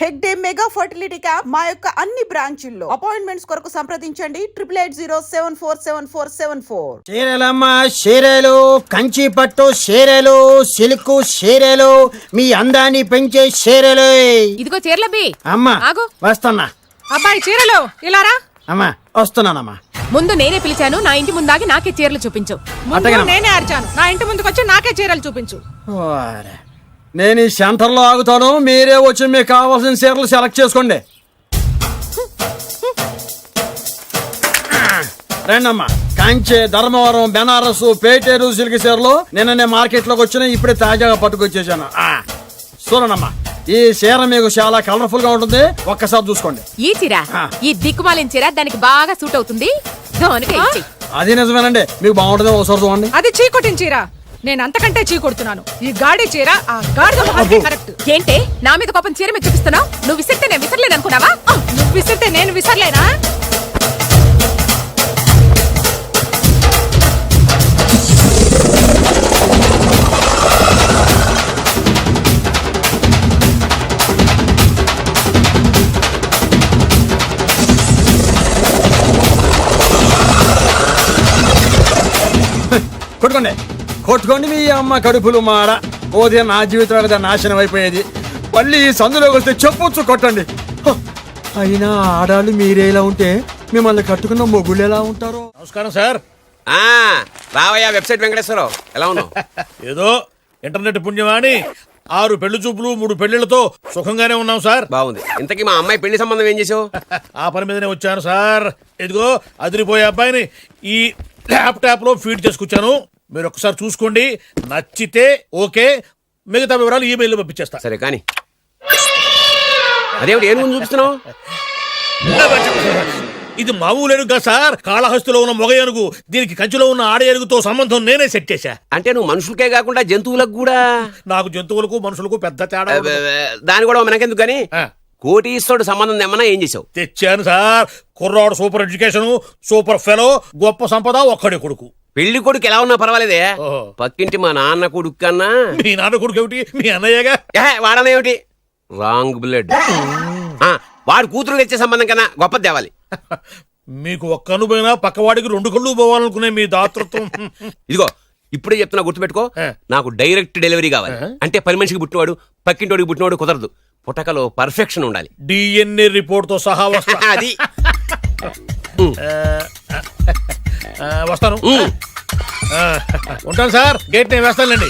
Hegde mega fertility camp మా యొక్క అన్ని బ్రాంచుల్లో. అపాయింట్మెంట్స్ కొరకు సంప్రదించండి 8880747474. చీరలమ్మ చీరలు, కంచి పట్టు చీరలు, సిల్క్ చీరలు, మీ అందాన్ని పెంచే చీరలు. ఇదిగో చీరలబ్బి. అమ్మా ఆగు. వస్తున్నా. అబ్బాయి చీరలు ఇలారా. అమ్మా వస్తున్నానమ్మా. ముందు నేనే పిలిచాను, నా ఇంటి ముందాగి నాకే చీరలు చూపించు. నేనే అరిచాను, నా ఇంటి ముందుకు వచ్చి నాకే చీరలు చూపించు. నేను ఈ సెంటర్లో ఆగుతాను, మీరే వచ్చి మీకు కావాల్సిన చీరలు సెలెక్ట్ చేసుకోండి. రండమ్మా. కంచి, ధర్మవరం, బెనారస్, పేటేరు సిల్క్ చీరలు నిన్ననే మార్కెట్ లోకి వచ్చిన, ఇప్పుడే తాజాగా పట్టుకొచ్చేసాను. చూడండమ్మా, ఈ చీర మీకు చాలా కలర్ఫుల్ గా ఉంటుంది, ఒక్కసారి చూసుకోండి. ఈ చీర, ఈ దిక్కుమాలిన చీర దానికి బాగా సూట్ అవుతుంది. అది నిజమేనండి, మీకు బాగుంటుంది, ఒకసారి చూడండి. అది చీకొట్టిన చీర, నేను అంతకంటే చీకొడుతున్నాను. ఈ గాడి చీర ఆ గాడిద మొహానికి కరెక్ట్. ఏంటే నా మీద కోపం చీర మీద చూపిస్తున్నావు? నువ్వు విసిరితే నేను విసరలేను అనుకున్నావా? నువ్వు విసిరితే నేను విసరలేనా? కొట్టుకోండి కొట్టుకోండి, మీ అమ్మ కడుపులు మాడ. పోతే నా జీవితం కదా నాశనం అయిపోయేది. మళ్ళీ ఈ సందులోకి వస్తే చెప్పొచ్చు కొట్టండి. అయినా ఆడాళ్ళు మీరేలా ఉంటే మిమ్మల్ని కట్టుకున్న మొగుళ్ళు ఎలా ఉంటారో. నమస్కారం సార్. రావయ్యా వెబ్సైట్ వెంకటేశ్వరరావు, ఎలా ఉన్నావు? ఏదో ఇంటర్నెట్ పుణ్యమాని 6 పెళ్లి చూపులు 3 పెళ్లిళ్లతో సుఖంగానే ఉన్నాం సార్. బాగుంది. ఇంతకీ మా అమ్మాయి పెళ్లి సంబంధం ఏం చేసావు? ఆ పని మీదనే వచ్చాను సార్. ఇదిగో అదిరిపోయే అబ్బాయిని ఈ ల్యాప్టాప్ లో ఫీడ్ చేసుకొచ్చాను, మీరు ఒకసారి చూసుకోండి. నచ్చితే ఓకే, మిగతా వివరాలు ఈమెయిల్ పంపించేస్తా. సరే కానీ అదేమిటి ఏం చూపిస్తున్నావు? ఇది మామూలు ఏనుగు సార్, కాళహస్తిలో ఉన్న మొగ ఏనుగు. దీనికి కంచిలో ఉన్న ఆడ ఏనుగుతో సంబంధం నేనే సెట్ చేశా. అంటే నువ్వు మనుషులకే కాకుండా జంతువులకు కూడా? నాకు జంతువులకు మనుషులకు పెద్ద తేడా. దాని కూడా మనకెందుకు కానీ కోటీశ్వరుడు సంబంధం ఏమన్నా ఏం చేసావు? తెచ్చాను సార్. కుర్రాడు సూపర్ ఎడ్యుకేషన్, సూపర్ ఫెలో, గొప్ప సంపద, ఒక్కడే కొడుకు. పెళ్లి కొడుకు ఎలా ఉన్నా పర్వాలేదే, పక్కింటి మా నాన్న కొడుకు కన్నా. మీ నాన్న కొడుకు ఏమిటి, మీ అన్నయ్యగా? వాడనేమిటి, రాంగ్ బ్లడ్. వాడు కూతురు తెచ్చే సంబంధం కన్నా గొప్పది తేవాలి. మీకు ఒక్క కన్ను పోయినా పక్కవాడికి 2 కళ్ళు పోవాలనుకునే మీ దాతృత్వం. ఇదిగో ఇప్పుడే చెప్తున్నా, గుర్తుపెట్టుకో. నాకు డైరెక్ట్ డెలివరీ కావాలి. అంటే పని మనిషికి పుట్టినవాడు పక్కింటోడికి పుట్టినవాడు కుదరదు. పుట్టకలో పర్ఫెక్షన్ ఉండాలి. డిఎన్ఏ రిపోర్ట్ తో సహా వస్తా. అది వస్తాను. ఉంటాను సార్, గేట్ నేను వేస్తానులేండి.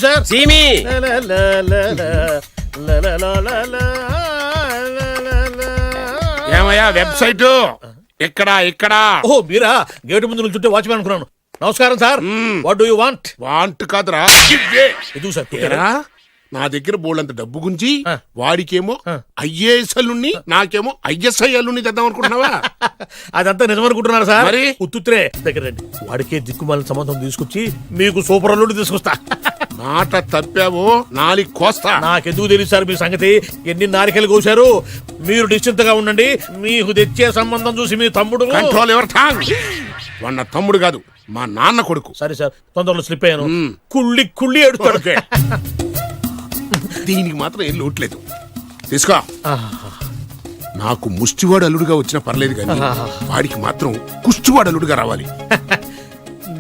సార్ సీమి ఏమయ్యా వెబ్సైట్ ఇక్కడ ఇక్కడ? ఓ మీరా, గేటు ముందు నుంచుంటే వాచ్మెన్ అనుకున్నాను. నమస్కారం sir. What do you want? Want కాదురా, ఎదుగు సార్. నా దగ్గర బోల్డంత డబ్బు గుంచి వాడికేమో ఐఏఎస్ అల్లుని, నాకేమో ఐఎస్ఐ అల్లుని తెద్దాం అనుకుంటున్నావా? అదంతా నిజం అనుకుంటున్నారు సార్. మరి ఉత్తుత్రే దగ్గర రండి. వాడికే దిక్కుమాలిన సంబంధం తీసుకొచ్చి మీకు సూపర్ అల్లుడి తీసుకొస్తా. మాట తప్పావో నాలుగు కోస్తా. నాకెందుకు తెలియదు సార్ మీ సంగతి. ఎన్ని నారికలు కోశారు. మీరు నిశ్చింతగా ఉండండి, మీకు తెచ్చే సంబంధం చూసి మీ తమ్ముడు. Control your tongue. వాడు నా తమ్ముడు కాదు, మా నాన్న కొడుకు. సరే సార్, తొందరలో స్లిప్ అయ్యాను. కుళ్ళి కుళ్ళి ఎడుతాడు. దీనికి మాత్రం ఏం లోట్లేదు, తీసుకో. నాకు ముష్టివాడు అల్లుడుగా వచ్చినా పర్లేదు కానీ వాడికి మాత్రం కుష్టివాడు అల్లుడుగా రావాలి.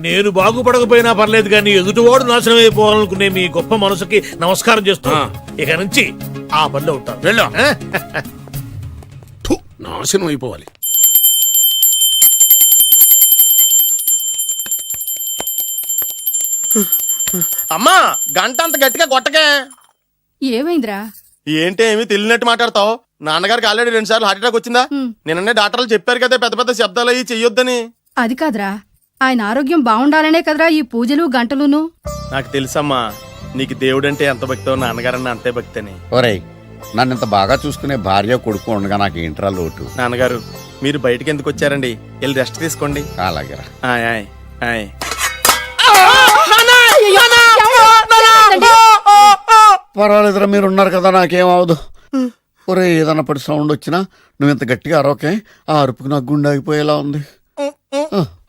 నేను బాగుపడకపోయినా పర్లేదు కానీ ఎదుటివాడు నాశనం అయిపోవాలనుకునే మీ గొప్ప మనసుకి నమస్కారం చేస్తూ ఇక నుంచి ఆ పనిలో ఉంటాను. వెళ్ళా, నాశనం అయిపోవాలి. అమ్మా, గంట అంత గట్టిగా కొట్టకే. ఏమైందిరా? ఏంటి ఏమి తెలియనట్టు మాట్లాడతావు? నాన్నగారికి ఆల్రెడీ 2 సార్లు హార్ట్ అటాక్ వచ్చిందా? నిన్ననే డాక్టర్లు చెప్పారు కదా పెద్ద పెద్ద శబ్దాలు అయ్యి చెయ్యొద్దని. అది కాదురా, ఆయన ఆరోగ్యం బాగుండాలనే కదరా ఈ పూజలు గంటలును. నాకు తెలుసమ్మా, నీకు దేవుడంటే ఎంత భక్తో నాన్నగారన్న అంతే భక్తి అని. ఒరేయ్, నన్ను ఇంత బాగా చూసుకునే భార్య కొడుకు ఉండగా నాకు ఏంట్రా లోటు? నాన్నగారు, మీరు బయటకి ఎందుకు వచ్చారండి? వెళ్ళి రెస్ట్ తీసుకోండి. అలాగేరా. పర్వాలేదురా, మీరు ఉన్నారు కదా, నాకేమవదు. ఒరే, ఏదన్నా పడి సౌండ్ వచ్చినా నువ్వు ఇంత గట్టిగా అరవకే. ఆ అరుపుకు నాకు గుండె ఆగిపోయేలా ఉంది.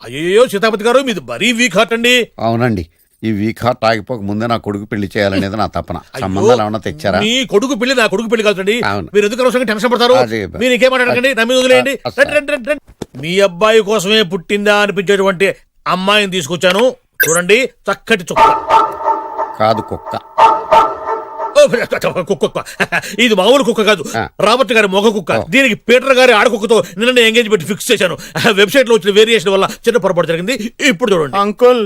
అయ్యో సీతాపతి గారు, మీది మరీ వీక్ హార్ట్ అండి. అవునండి, ఈ వీక్ హార్ట్ ఆగిపోక ముందే నా కొడుకు పెళ్లి చేయాలనేది నా తపన. సంబంధాలు ఏమన్నా తెచ్చారా? మీ కొడుకు పెళ్లి నా కొడుకు పెళ్లి కాదండి. అవును. మీరు ఎందుకు అవసరంగా టెన్షన్ పడతారు? అదే. మీరు ఇంకేమాటండి, నా మీద వదిలేయండి. అస్సలు. రండి, రండి, రండి, రండి. మీ అబ్బాయి కోసమే పుట్టిందా అనిపించేటువంటి అమ్మాయిని తీసుకొచ్చాను. చూడండి, చక్కటి చుక్క. కాదు కుక్క. ఓ, కుక్క. ఇది మామూలు కుక్క కాదు, రాబర్ట్ గారి మొగ కుక్క. దీనికి పీటర్ గారి ఆడకుక్కతో నిన్న ఎంగేజ్మెంట్ ఫిక్స్ చేశాను. వెబ్సైట్ లో వచ్చిన వేరియేషన్ వల్ల చిన్న పొరపాటు జరిగింది. ఇప్పుడు చూడండి. అంకుల్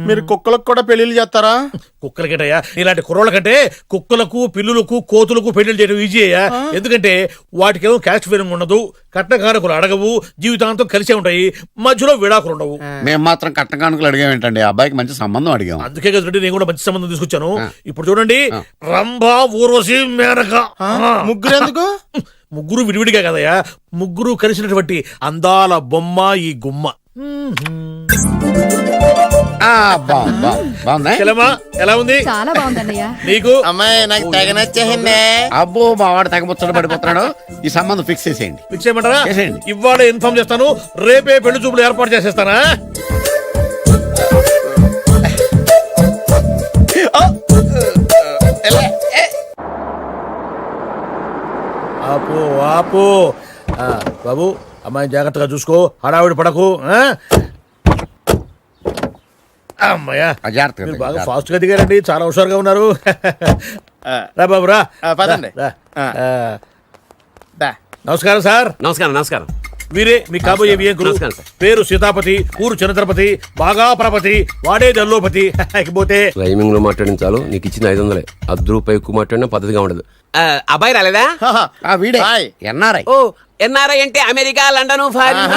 మీరు కుక్కలకు కూడా పెళ్లిళ్ళు చేస్తారా? కుక్కలకేటయ్యా, ఇలాంటి కుర్రోళ్ళ కంటే కుక్కలకు, పిల్లులకు, కోతులకు పెళ్లి చేయడం ఈజీ అయ్యా. ఎందుకంటే వాటికేమో క్యాస్ట్ ఫీలింగ్ ఉండదు, కట్నకారకులు అడగవు, జీవితాంతం కలిసే ఉంటాయి, మధ్యలో విడాకులు ఉండవు. మేము మాత్రం కట్న కానుకలు అడిగామేంటండి? అబ్బాయికి మంచి సంబంధం అడిగాం. అందుకే కదండి నేను కూడా మంచి సంబంధం తీసుకొచ్చాను. ఇప్పుడు చూడండి, రంభా, ఊర్వశి, మేనక. ముగ్గురు ఎందుకు? ముగ్గురు విడివిడిగా కదయ్యా, ముగ్గురు కలిసినటువంటి అందాల బొమ్మ ఈ గుమ్మ. బాగుందా? చెలమా, ఎలా ఉంది? చాలా బాగుందన్నయ్య. నీకు? అమ్మాయి నాకు తెగ నచ్చేసిందే. అబ్బో మా వాడు తగ్గబుచ్చట పడిపోతున్నాడు. ఈ సంబంధం ఫిక్స్ చేసేయండి. ఫిక్స్ చేయమంటారా? చేసేయండి. ఇవాళ ఇన్ఫార్మ్ చేస్తాను, రేపే పెళ్లి చూపులు ఏర్పాటు చేసేస్తానా? ఆపు, ఆపు. బాబు, అమ్మాయిని జాగ్రత్తగా చూసుకో, హడావిడి పడకు. అమ్మాయ్యా, జాగ్రత్తగా మీరు బాగా ఫాస్ట్ గా దిగారండి, చాలా హుషారుగా ఉన్నారు. రా బాబు, రా. పదండి. రా. నమస్కారం సార్. నమస్కారం. నమస్కారం. వీరే మీ కాబోయే వియంకులు. నమస్కారం సార్. పేరు సీతాపతి, ఊరు చంద్రపతి, బాగా ప్రపతి, వాడే దల్లోపతి. ఇకపోతే టైమింగ్ లో మాట్లాడిన చాలు, నీకు ఇచ్చింది 500. రూపాయి ఎక్కువ మాట్లాడినా పద్ధతిగా ఉండదు. అబ్బాయి రాలేదా? వీడే హాయ్. ఎన్ఆర్ఐ. ఓ, ఎన్ఆర్ఐ అంటే America, London, foreign.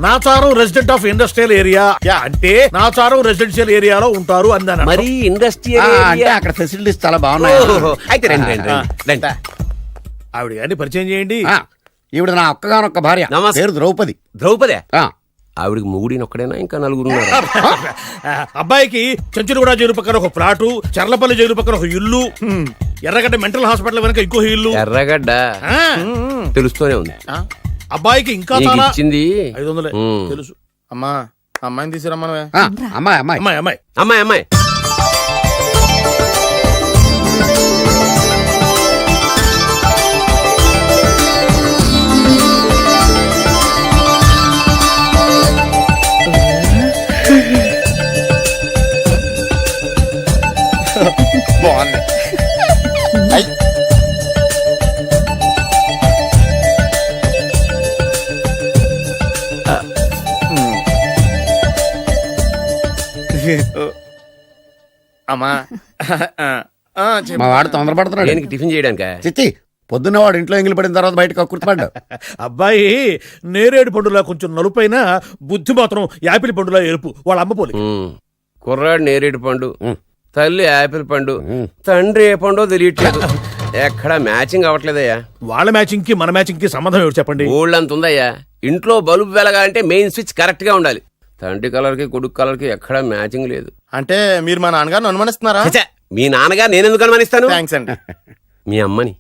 Nacharam resident of industrial area అంటే నాచారం రెసిడెన్షియల్ ఏరియాలో ఉంటారు అందాను. మరి ఇండస్ట్రియల్ అంటే అక్కడ ఫెసిలిటీస్ చాలా బాగున్నాయి. అయితే రండి, రండి, రండి. ఆవిడ గారిని పరిచయం చేయండి. ఈవిడ నా ఒక్కగానొక్క భార్య. నమస్తే. పేరు ద్రౌపది. ద్రౌపదే? ఆ. ఆవిడికి మొగుడిని ఒక్కడైనా ఇంకా నలుగురు ఉన్నారు? అబ్బాయికి చెంచులగూడ జైలు పక్కన ఒక ప్లాటు, చర్లపల్లి జైలు పక్కన ఒక ఇల్లు, ఎర్రగడ్డ మెంటల్ హాస్పిటల్ వెనక ఇంకో ఇల్లు. ఎర్రగడ్డ ఆ, తెలుస్తూనే ఉంది. అబ్బాయికి ఇంకా నీకు చాలా ఇచ్చింది 500 ఉమ్. తెలుసు. అమ్మా అమ్మాయిని తీసుకురమ్మనవే. అమ్మాయి అమ్మాయి అమ్మాయి, అమ్మాయి. అమ్మాయి, అమ్మాయి. బాగుంది. అమ్మా మా వాడు తొందరపడుతున్నాడు. దేనికి? టిఫిన్ చేయడానికా? చిచ్చి, పొద్దున్న వాడు ఇంట్లో ఎంగిలి పడిన తర్వాత బయటకు కక్కుర్తిపడ్డాడు. అబ్బాయి నేరేడు పండులా కొంచెం నలుపైన, బుద్ధి మాత్రం యాపిల్ పండులా ఎరుపు. వాళ్ళ అమ్మ పోలి. కుర్రాడు నేరేడు పండు, తల్లి యాపిల్ పండు, తండ్రి ఏ పండో తెలియట్లేదు. ఎక్కడ మ్యాచింగ్ అవ్వట్లేదయ్యా. వాళ్ళ మ్యాచింగ్ కి మన మ్యాచింగ్ కి సంబంధం ఏమిటి చెప్పండి? ఊళ్ళంత ఉందయ్యా. ఇంట్లో బల్బు వెలగాలంటే మెయిన్ స్విచ్ కరెక్ట్ గా ఉండాలి. తండ్రి కలర్ కి కొడుకు కలర్ కి ఎక్కడా మ్యాచింగ్ లేదు. అంటే మీరు మా నాన్నగారిని అనుమానిస్తున్నారా? ఛ, మీ నాన్నగారు నేనెందుకు అనుమానిస్తాను? థ్యాంక్స్ అండి. మీ అమ్మని.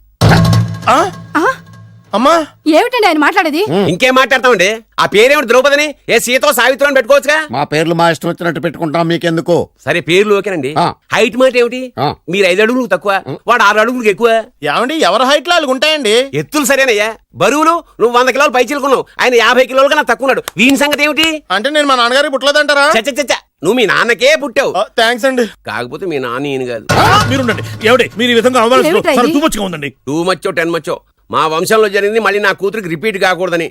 అమ్మా ఏమిటండి ఆయన మాట్లాడేది? ఇంకేం మాట్లాడతామండి? ఆ పేరేమిటి? ద్రౌపదిని ఏ సీతో సావిత్రం పెట్టుకోవచ్చుగా. మా పేర్లు మా ఇష్టం వచ్చినట్టు పెట్టుకుంటాం, మీకెందుకు? సరే, పేర్లు ఓకేనండి. ఆ. హైట్ మాట ఏమిటి? ఆ. మీరు 5 అడుగులు తక్కువ, వాడు 6 అడుగులకు ఎక్కువ. ఏమండి ఎవరి హైట్ లో వాళ్ళకి ఉంటాయండి. ఎత్తులు సరేనయ్యా. బరువులు నువ్వు 100 కిలోలు పై చిలుకున్నావు, ఆయన 50 కిలోలు కన్నా తక్కువ ఉన్నాడు. వీని సంగతి ఏమిటి? అంటే నేను మా నాన్నగారికి పుట్టలేదంటారా? చచ్చ, నువ్వు మీ నాన్నకే పుట్టావు. థ్యాంక్స్ అండి. కాకపోతే మీ నాన్న ఈయన కాదు. మీరుండండి. ఏమిటి మీరు ఈ విధంగా ఏమిటా ఇది? తూమచ్చిగా ఉందండి. 2 మచ్చో 10 మచ్చో మా వంశంలో జరిగింది మళ్ళీ నా కూతురికి రిపీట్ కాకూడదని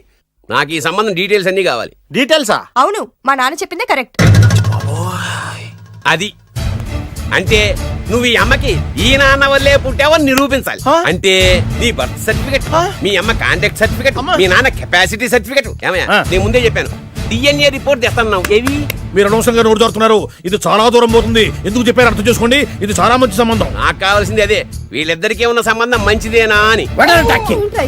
నాకు ఈ సంబంధం డీటెయిల్స్ అన్ని కావాలి. డీటెయిల్సా? అవును, మా నాన్న చెప్పిందే కరెక్ట్. అది అంటే నువ్వు ఈ అమ్మకి ఈ నాన్న వల్లే పుట్టావని నిరూపించాలి. అంటే నీ బర్త్ సర్టిఫికెట్, మీ అమ్మ కాంటాక్ట్ సర్టిఫికెట్, మీ నాన్న కెపాసిటీ సర్టిఫికెట్. ఏమయ్యా, నేను ముందే చెప్పాను DNA రిపోర్ట్ తెస్తాను. ఏవి? మీరు అనవసరంగా నోరు జారుతున్నారు. ఇది చాలా దూరం పోతుంది. ఎందుకు చెప్పారు అర్థం చేసుకోండి. ఇది చాలా మంచి సంబంధం. నాకు కావాల్సింది అదే, వీళ్ళిద్దరికీ ఉన్న సంబంధం మంచిదేనా అని.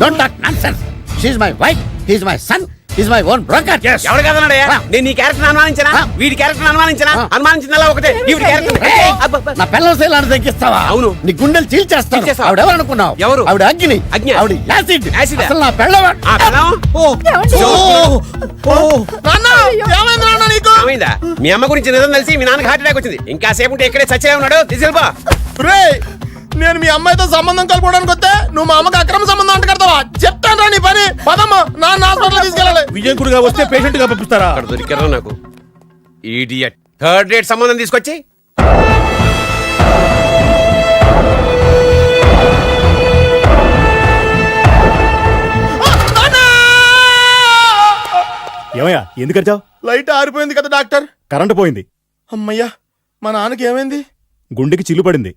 Don't talk nonsense. She's my wife, he's my son, he's my own broker. ఎవరు కదన్నాడయ్యా? నేను నీ క్యారెక్టర్ అనుమానించనా? వీడి క్యారెక్టర్ అనుమానించనా? అనుమానించిందల్లా ఒకటే. వీడి క్యారెక్టర్ నా పిల్లల శైలాన్ని తగ్గిస్తావా? అవును. నీ గుండెలు చీల్చేస్తాను. చీల్చేస్తావా? ఆవిడ ఎవరు అనుకున్నావు? ఎవరు? ఆవిడ అగ్ని. అగ్ని? ఆవిడ యాసిడ్. యాసిడ్? అసలు నా పిల్లవాడు. ఆ పిల్లం? నాన్న ఏమైంది నాన్న నీకు? ఏమైందా? మీ అమ్మ గురించి నిజం తెలిసి మీ నాన్నకి హార్ట్ అటాక్ వచ్చింది. ఇంకా సేపు ఉంటే ఇక్కడే చచ్చే ఉన్నాడు. తీసుకెళ్ళిపో. రే నేను మీ అమ్మాయితో సంబంధం కలుపుకోవడానికి వస్తే నువ్వు మా అమ్మకి అక్రమ సంబంధం అంట కడతావా? చెప్తాను రా నీ పని. పదమ్మా, నాన్న హాస్పిటల్ తీసుకెళ్ళాలి. విజయకుడిగా వస్తే పేషెంట్ గా పంపిస్తారా? అక్కడ దొరికారా నాకు ఈడియట్. థర్డ్ రేట్ సంబంధం తీసుకొచ్చి ఏమయ్యా ఎందుకు వచ్చావు? లైట్ ఆరిపోయింది కదా డాక్టర్. కరెంటు పోయింది. అమ్మయ్యా, మా నాన్నకి ఏమైంది? గుండెకి చిల్లు పడింది.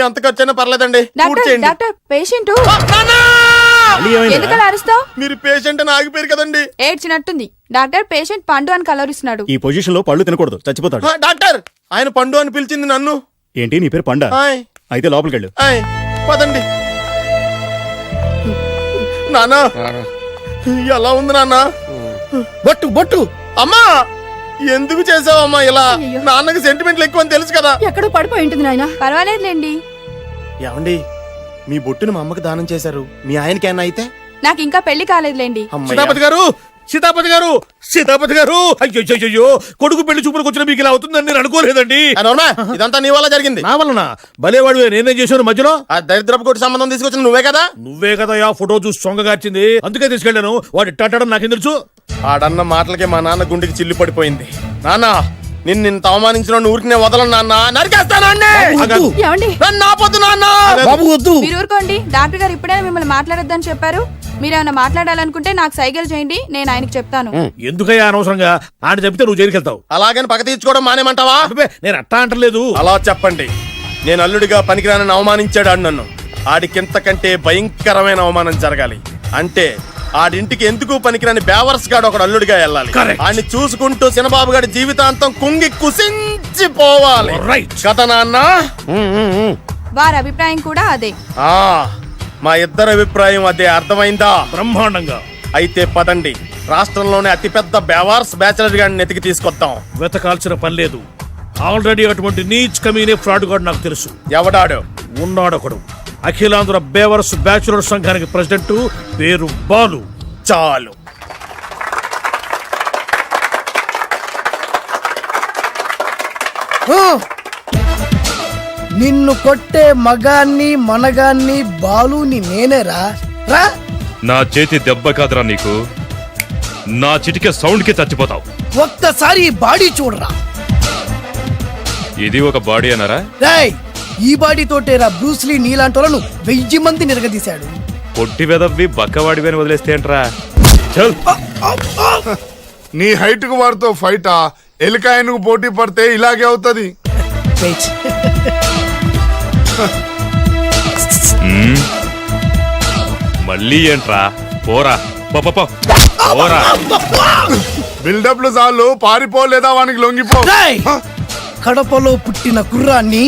ఎంత ఖర్చైనా పర్లేదండి. పూర్తి చేయండి. డాక్టర్ పేషెంట్ నాన్నా! మళ్ళీ ఏమైందిరా? ఎందుకలా అరుస్తావు? మీరు పేషెంట్ అని ఆగిపోయారు కదండి. ఏడ్చినట్టుంది. డాక్టర్ పేషెంట్ పండు అని కలవరిస్తున్నాడు. ఈ పొజిషన్ లో పళ్ళు తినకూడదు, చచ్చిపోతాడు. డాక్టర్ ఆయన పండు అని పిలిచింది నన్ను. ఏంటి నీ పేరు పండా? ఆయ్, అయితే లోపలికి వెళ్ళు. ఆయ్, పదండి. నాన్న ఎలా ఉంది నాన్న? బొట్టు బొట్టు అమ్మా ఎందుకు చేసావమ్మా ఇలా? నాన్నకి సెంటిమెంట్లు ఎక్కువ అని తెలుసు కదా. ఎక్కడో పడిపోయి ఉంటుంది నాయన. పర్వాలేదులేండి. ఏమండి మీ బొట్టుని మా అమ్మకి దానం చేశారు, మీ ఆయనకేనా అయితే? నాకు ఇంకా పెళ్లి కాలేదులేండి. సీతాపతి గారు, సీతాపతి గారు, సీతాపతి గారు, అయ్యో కొడుకు పెళ్లి చూపులకు వచ్చిన మీకు ఇలా అవుతుందని నేను అనుకోలేదండి. ఇదంతా నీ వల్ల జరిగింది. నా వలన? భలేవాడు, నేనేం చేశాను మధ్యలో? ఆ దరిద్రపు కొట్టి సంబంధం తీసుకొచ్చిన నువ్వే కదా. నువ్వే కదా ఆ ఫోటో చూసి సొంగగార్చింది, అందుకే తీసుకెళ్ళాను. వాడు ఇట్టాడడం నాకేం తెలుసు? ఆడన్న మాటలకే మా నాన్న గుండెకి చిల్లు పడిపోయింది. నాన్న నిన్ను అవమానించిన ఊరికి వదలను నాన్న, నరికేస్తానండి. నన్ను ఆపొద్దు నాన్న. బాబు వద్దు. మీరు ఊరుకోండి. డాక్టర్ గారు ఇప్పుడే మిమ్మల్ని మాట్లాడొద్దని చెప్పారు. మీరేమైనా మాట్లాడాలనుకుంటే నాకు సైకిల్ చేయండి, నేను ఆయనకి చెప్తాను. ఎందుకయ్యా అనవసరంగా? ఆయన చెప్తే నువ్వు జైలుకి వెళ్తావు. అలాగని పక్క తీర్చుకోవడం మానేమంటావా? నేను అట్టా అంటలేదు. అలా చెప్పండి. నేను అల్లుడిగా పనికిరానని అవమానించాడు ఆడు నన్ను. ఆడికింతకంటే భయంకరమైన అవమానం జరగాలి. అంటే ఆడింటికి ఎందుకు పనికిరాని బేవర్స్ గాడు ఒకడు అల్లుడిగా వెళ్ళాలి. ఆడిని చూసుకుంటూ చిన్నబాబు గారి జీవితాంతం కుంగి కుసించిపోవాలి. కదా నాన్న? వారి అభిప్రాయం కూడా అదే. మా ఇద్దరి అభిప్రాయం అదే. అర్థమైందా? బ్రహ్మాండంగా. అయితే పదండి, రాష్ట్రంలోనే అతిపెద్ద బేవార్స్ బ్యాచిలర్ గాడిని ఎతికి తీసుకొద్దాం. వెతకాల్సిన పని లేదు. ఆల్రెడీ అటువంటి నీచ్ కమీనే ఫ్రాడ్ గాడు నాకు తెలుసు. ఎవడాడు? ఉన్నాడొకడు. అఖిలాంధ్ర బేవర్స్ బ్యాచులర్ సంఘానికి ప్రెసిడెంట్, పేరు బాలు. చాలు. నిన్ను కొట్టే మగాన్ని మనగాన్ని బాలుని నేనేరా. రా. నా చేతి దెబ్బ కాదురా నీకు, నా చిటికే సౌండ్ కి చచ్చిపోతావు. ఒక్కసారి ఈ బాడీ చూడరా. ఇది ఒక బాడీ అన్నారా? రేయ్, ఈ బాడీ తోటేరా బ్రూస్లీ నీలాంటోలను 1000 మంది నిరగదీశాడు. పొట్టి వెదవ్వి బక్కవాడివి అని వదిలేస్తే ఏంట్రా? చల్. నీ హైట్ కు వాడితో ఫైటా? ఎలికాయనకు పోటీ పడితే ఇలాగే అవుతుంది. మళ్ళీ ఏంట్రా? పోరా పోరా. బిల్డప్లు చాలు, పారిపోలేదా వానికి లొంగిపో. కడపలో పుట్టిన కుర్రాన్ని,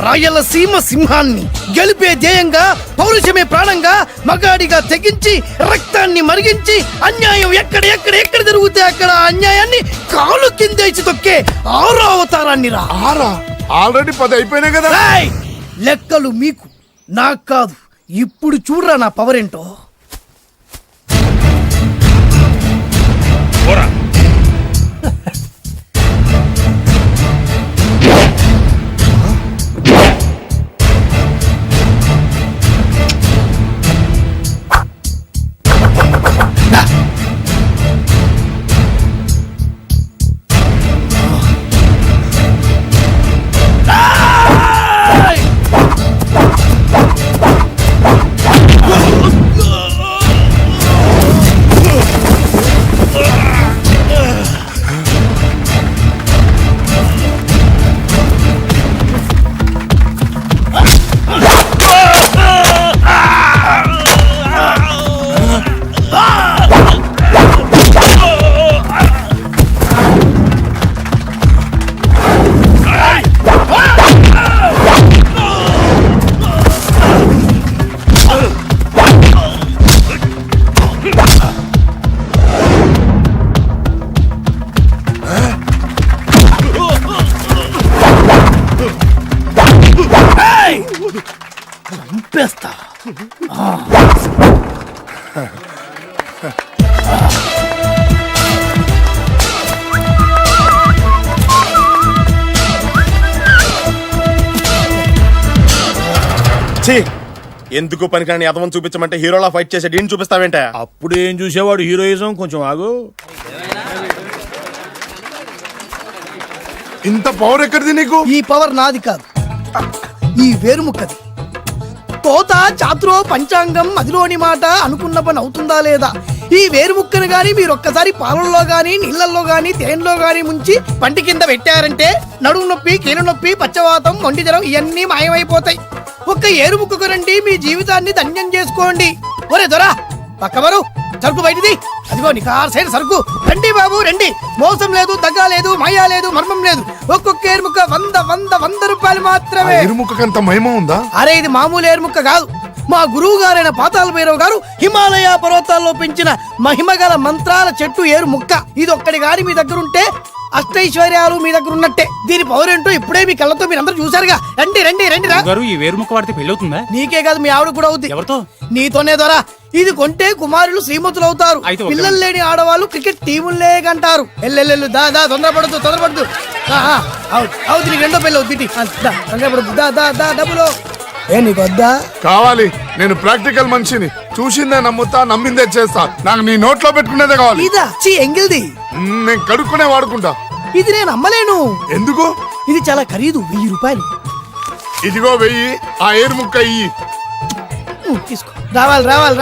రాయలసీమ సింహాన్ని గెలిపే ధ్యేయంగా, పౌరుషమే ప్రాణంగా, మగాడిగా తెగించి రక్తాన్ని మరిగించి అన్యాయం ఎక్కడ జరుగుతే అక్కడ అన్యాయాన్ని కాలు కిందేసి తొక్కే 6వ అవతారాన్ని రా. ఆల్రెడీ 10 అయిపోయినాయి కదా. లెక్కలు మీకు, నాకు కాదు. ఇప్పుడు చూడరా నా పవర్ ఏంటో. పోరా. చంపేస్తా. ఛీ ఎందుకు పనికిరాని అదవం చూపించమంటే హీరోలా ఫైట్ చేసే డీన్ చూపిస్తావేంట? అప్పుడు ఏం చూసేవాడు హీరోయిజం, కొంచెం ఆగు. ఇంత పవర్ ఎక్కడిది నీకు? ఈ పవర్ నాది కాదు, ఈ వేరుముక్కది. తోత చాతురో పంచాంగం మదిలోని మాట అనుకున్న పని అవుతుందా లేదా? ఈ వేరుముక్కను గాని మీరొక్కసారి పాలల్లో గాని నీళ్లలో గాని తేనెలో గాని ముంచి పంటి కింద పెట్టారంటే నడుము నొప్పి, కీలు నొప్పి, పచ్చవాతం, మొండి జ్వరం ఇవన్నీ మాయమైపోతాయి. ఒక్క ఏరుముక్కకు రండి, మీ జీవితాన్ని ధన్యం చేసుకోండి. ఒరే దొరా పక్కవరు, సరుకు బయటిది. అదిగో నికార్సైన సరుకు. రండి బాబు రండి, మోసం లేదు, దగ్గ లేదు, మాయా లేదు, మర్మం లేదు. ఒక్కొక్క ఏరుముక్క 100 రూపాయలు మాత్రమే. ఎరుముకంత మహిమ ఉందా? అరే ఇది మామూలు ఏరుముక్క కాదు, మా గురువు గారైన పాతాళ భైరవ్ గారు హిమాలయ పర్వతాల్లో పెంచిన మహిమగల మంత్రాల చెట్టు ఏరు ముక్క. ఇది ఒక్కడి గాని మీ దగ్గర ఉంటే అష్టైశ్వర్యాలు మీ దగ్గర ఉన్నట్టే. దీని పవర్ ఏంటో ఇప్పుడే మీ కళ్ళతో మీరందరూ చూసారుగా. రండి రండి రండి రా. ఈ వేరుముక్క వాడితే పెళ్ళవుతుందా? నీకే కాదు మీ ఆవిడ కూడా అవుతుంది. ఎవరితో? నీతోనే ద్వారా. ఇది కొంటే కుమారులు శ్రీమంతులు అవుతారు. పిల్లలు లేని ఆడవాళ్ళు క్రికెట్ టీములే కంటారు. ఎల్లెల్లెల్లు దా దా, తొందరపడద్దు. అవుతుంది, నీకు రెండో పెళ్ళి అవుతుంది. తొందరపడద్దు, దా దా దా, డబ్బులు ఏ నీకు వద్దా? కావాలి. నేను ప్రాక్టికల్ మనిషిని, చూసిందే నమ్ముతా, నమ్మిందే చేస్తా. నాకు నీ నోట్లో పెట్టుకునేదే కావాలి. ఇదా ఎంగిల్ది నేను కడుక్కునే వాడుకుంటా. ఇది నేను అమ్మలేను. ఎందుకు? ఇది చాలా ఖరీదు, 1000 రూపాయలు. ఇదిగో 1000, ఆ ఏరుముక్క ఇయ్యి. తీసుకో. రావాలి.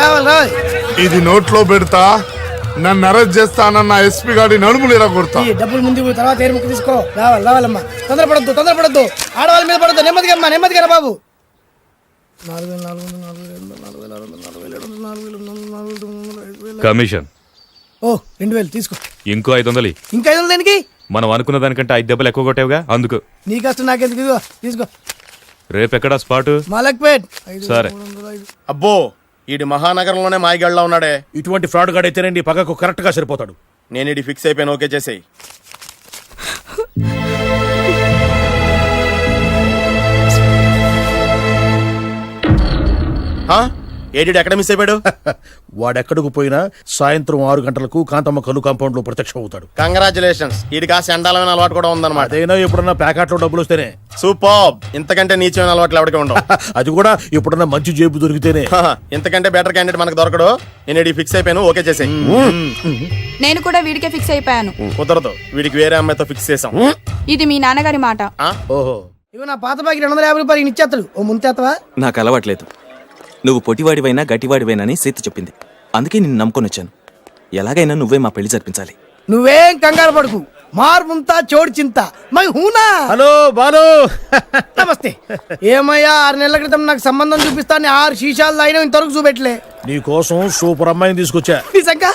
ఇది నోట్లో పెడతా, నన్ను అరెస్ట్ చేస్తానన్న ఎస్పీ గారి నడుములు ఇలా కొడతా. ఈ డబ్బులు ముందు తర్వాత ఏరుముక్క తీసుకో. రావాలమ్మా, తొందరపడద్దు. ఆడవాళ్ళ మీద పడద్దు, నెమ్మదిగా బాబు. 4,400, కమిషన్ 2000 తీసుకో. ఇంకో 500. ఇంకా 500 దేనికి? మనం అనుకున్న దానికంటే 5 దెబ్బలు ఎక్కువ కొట్టావుగా, అందుకు. నీ కష్టం నాకెందుకు? ఇదిగో తీసుకో. రేపెక్కడా స్పాటు? మలక్పేట్. సరే. అబ్బో ఈడి మహానగరంలోనే మాయగాళ్ళ ఉన్నాడే. ఇటువంటి ఫ్రాడ్ గాడు అయితేనండి పక్కకు కరెక్ట్ గా సరిపోతాడు. నేను ఇది ఫిక్స్ అయిపోయాను, ఓకే చేసేయి. ఏడి ఎక్కడ మిస్ అయిపోయాడు? వాడెక్కడికి పోయినా సాయంత్రం 6 గంటలకు కాంతమ్మ కలు కాంపౌండ్ లో ప్రత్యక్షం అవుతాడు. కంగ్రాచులేషన్స్. ఈడికి ఆ చండాలమైన అలవాటు కూడా ఉందన్నమాట. అదైనా ఎప్పుడన్నా ప్యాకెట్ లో డబ్బులు వస్తేనే. సూపర్. ఇంతకంటే నీచమైన అలవాట్లు ఎవరికి ఉండవు. అది కూడా ఎప్పుడన్నా మంచి జేబు దొరికితేనే. ఇంతకంటే బెటర్ క్యాండిడేట్ మనకు దొరకడు. నేను ఇది ఫిక్స్ అయిపోయాను, ఓకే చేసేయి. నేను కూడా వీడికే ఫిక్స్ అయిపోయాను. కుదరదు, వీడికి వేరే అమ్మాయితో ఫిక్స్ చేసాం. ఇది మీ నాన్నగారి మాట. ఓహో, ఇవి నా పాత బాకి 250 రూపాయలు ఇచ్చేస్తాడు. ఓ ముంతేత్తవా? నాకు అలవాట్లేదు. నువ్వు పొట్టివాడివైనా గట్టివాడివైనా సీత చెప్పింది, అందుకే నిన్ను నమ్ముకొని వచ్చాను. ఎలాగైనా నువ్వే మా పెళ్లి జరిపించాలి. నువ్వేం కంగారు పడుకు. మార్ముంతా చోడు చింత మై హూనా. హలో బాలు. నమస్తే. ఏమయ్యా 6 నెలల క్రితం నాకు సంబంధం చూపిస్తాను 6 శీషాలు అయినా ఇంతవరకు చూపెట్టలే. నీ కోసం సూపర్ అమ్మాయిని తీసుకొచ్చా. నిజంగా?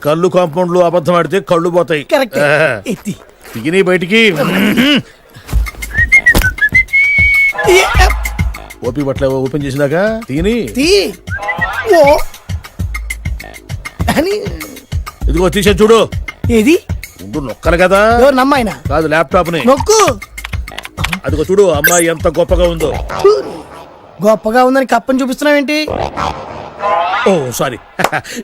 కళ్ళు కాంపౌండ్ లో అబద్ధం ఆడితే కళ్ళు పోతాయి. కరెక్ట్. ఎత్తి తిని బయటికి. ఓపి బట్ల ఓపెన్ చేసినాక తిని ఓ అని ఇదిగో తీసే చూడు. ఏది? ఉండు, నొక్కలు కదా. ఎవరు నమ్మాయినా? కాదు, ల్యాప్టాప్ ని నొక్కు. అదిగో చూడు అమ్మాయి ఎంత గొప్పగా ఉందో. గొప్పగా ఉందని కప్పని చూపిస్తున్నావేంటి? ఓ సారీ,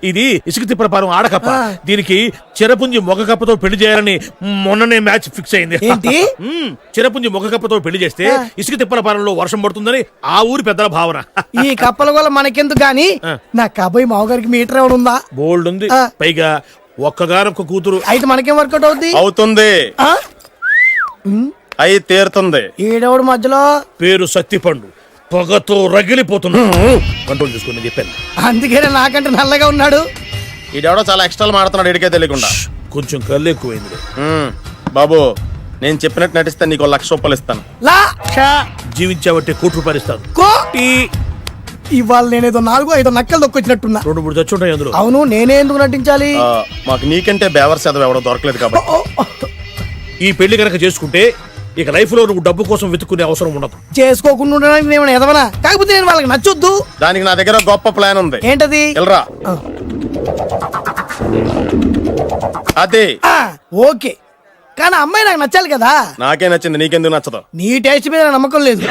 ఇది ఇసుక తిప్పల పారం ఆడకప్ప. దీనికి చిరపుంజి మొగ కప్పతో పెళ్లి చేయాలని మొన్ననే మ్యాచ్ ఫిక్స్ అయింది. ఏంటి? చిరపుంజి మొగ కప్పతో పెళ్లి చేస్తే ఇసుక తిప్పల పారంలో వర్షం పడుతుందని ఆ ఊరి పెద్దల భావన. ఈ కప్పల వల్ల మనకెందుకు గాని నా కాబోయే మామగారికి మీటర్ ఎవడు ఉందా? బోల్డ్ ఉంది. పైగా ఒక్కగారొక్క కూతురు. అయితే మనకేం వర్కౌట్ అవుతుంది? అవుతుంది, అయి తీరుతుంది. ఈడెవడు మధ్యలో? పేరు సత్తిపండు, పొగతో రగిలిపోతున్నా. కంట్రోల్ చేసుకోండి చెప్పాను. అందుకే నాకంటే నల్లగా ఉన్నాడు. ఈడెవడో చాలా ఎక్స్ట్రా మాడుతున్నాడు, ఇడికే తెలియకుండా. కొంచెం కళ్ళు ఎక్కువైంది. బాబు నేను చెప్పినట్టు నటిస్తే నీకు 1,00,000 రూపాయలు ఇస్తాను. జీవించాబట్టే ₹1,00,000 ఇస్తాను. ఇవాళ నేనేదో 4-5 నక్కలు దొక్కొచ్చినట్టున్నా. 2-3 చచ్చుంటాయి అందులో. అవును, నేనే ఎందుకు నటించాలి? మాకు నీకంటే బేవర్ చదవ ఎవడో దొరకలేదు కాబట్టి. ఈ పెళ్లి కనుక చేసుకుంటే ఇక లైఫ్ లో నువ్వు డబ్బు కోసం వెతుక్కునే అవసరం ఉండదు. చేసుకోకుండా ఉండడానికి నేను ఎదవనా? కాకపోతే నేను వాళ్ళకి నచ్చొద్దు. దానికి నా దగ్గర గొప్ప ప్లాన్ ఉంది. ఏంటది? వెళ్ళరా. అదే ఓకే, కానీ అమ్మాయి నాకు నచ్చాలి కదా. నాకే నచ్చింది, నీకెందుకు నచ్చదు? నీ టేస్ట్ మీద నమ్మకం లేదు.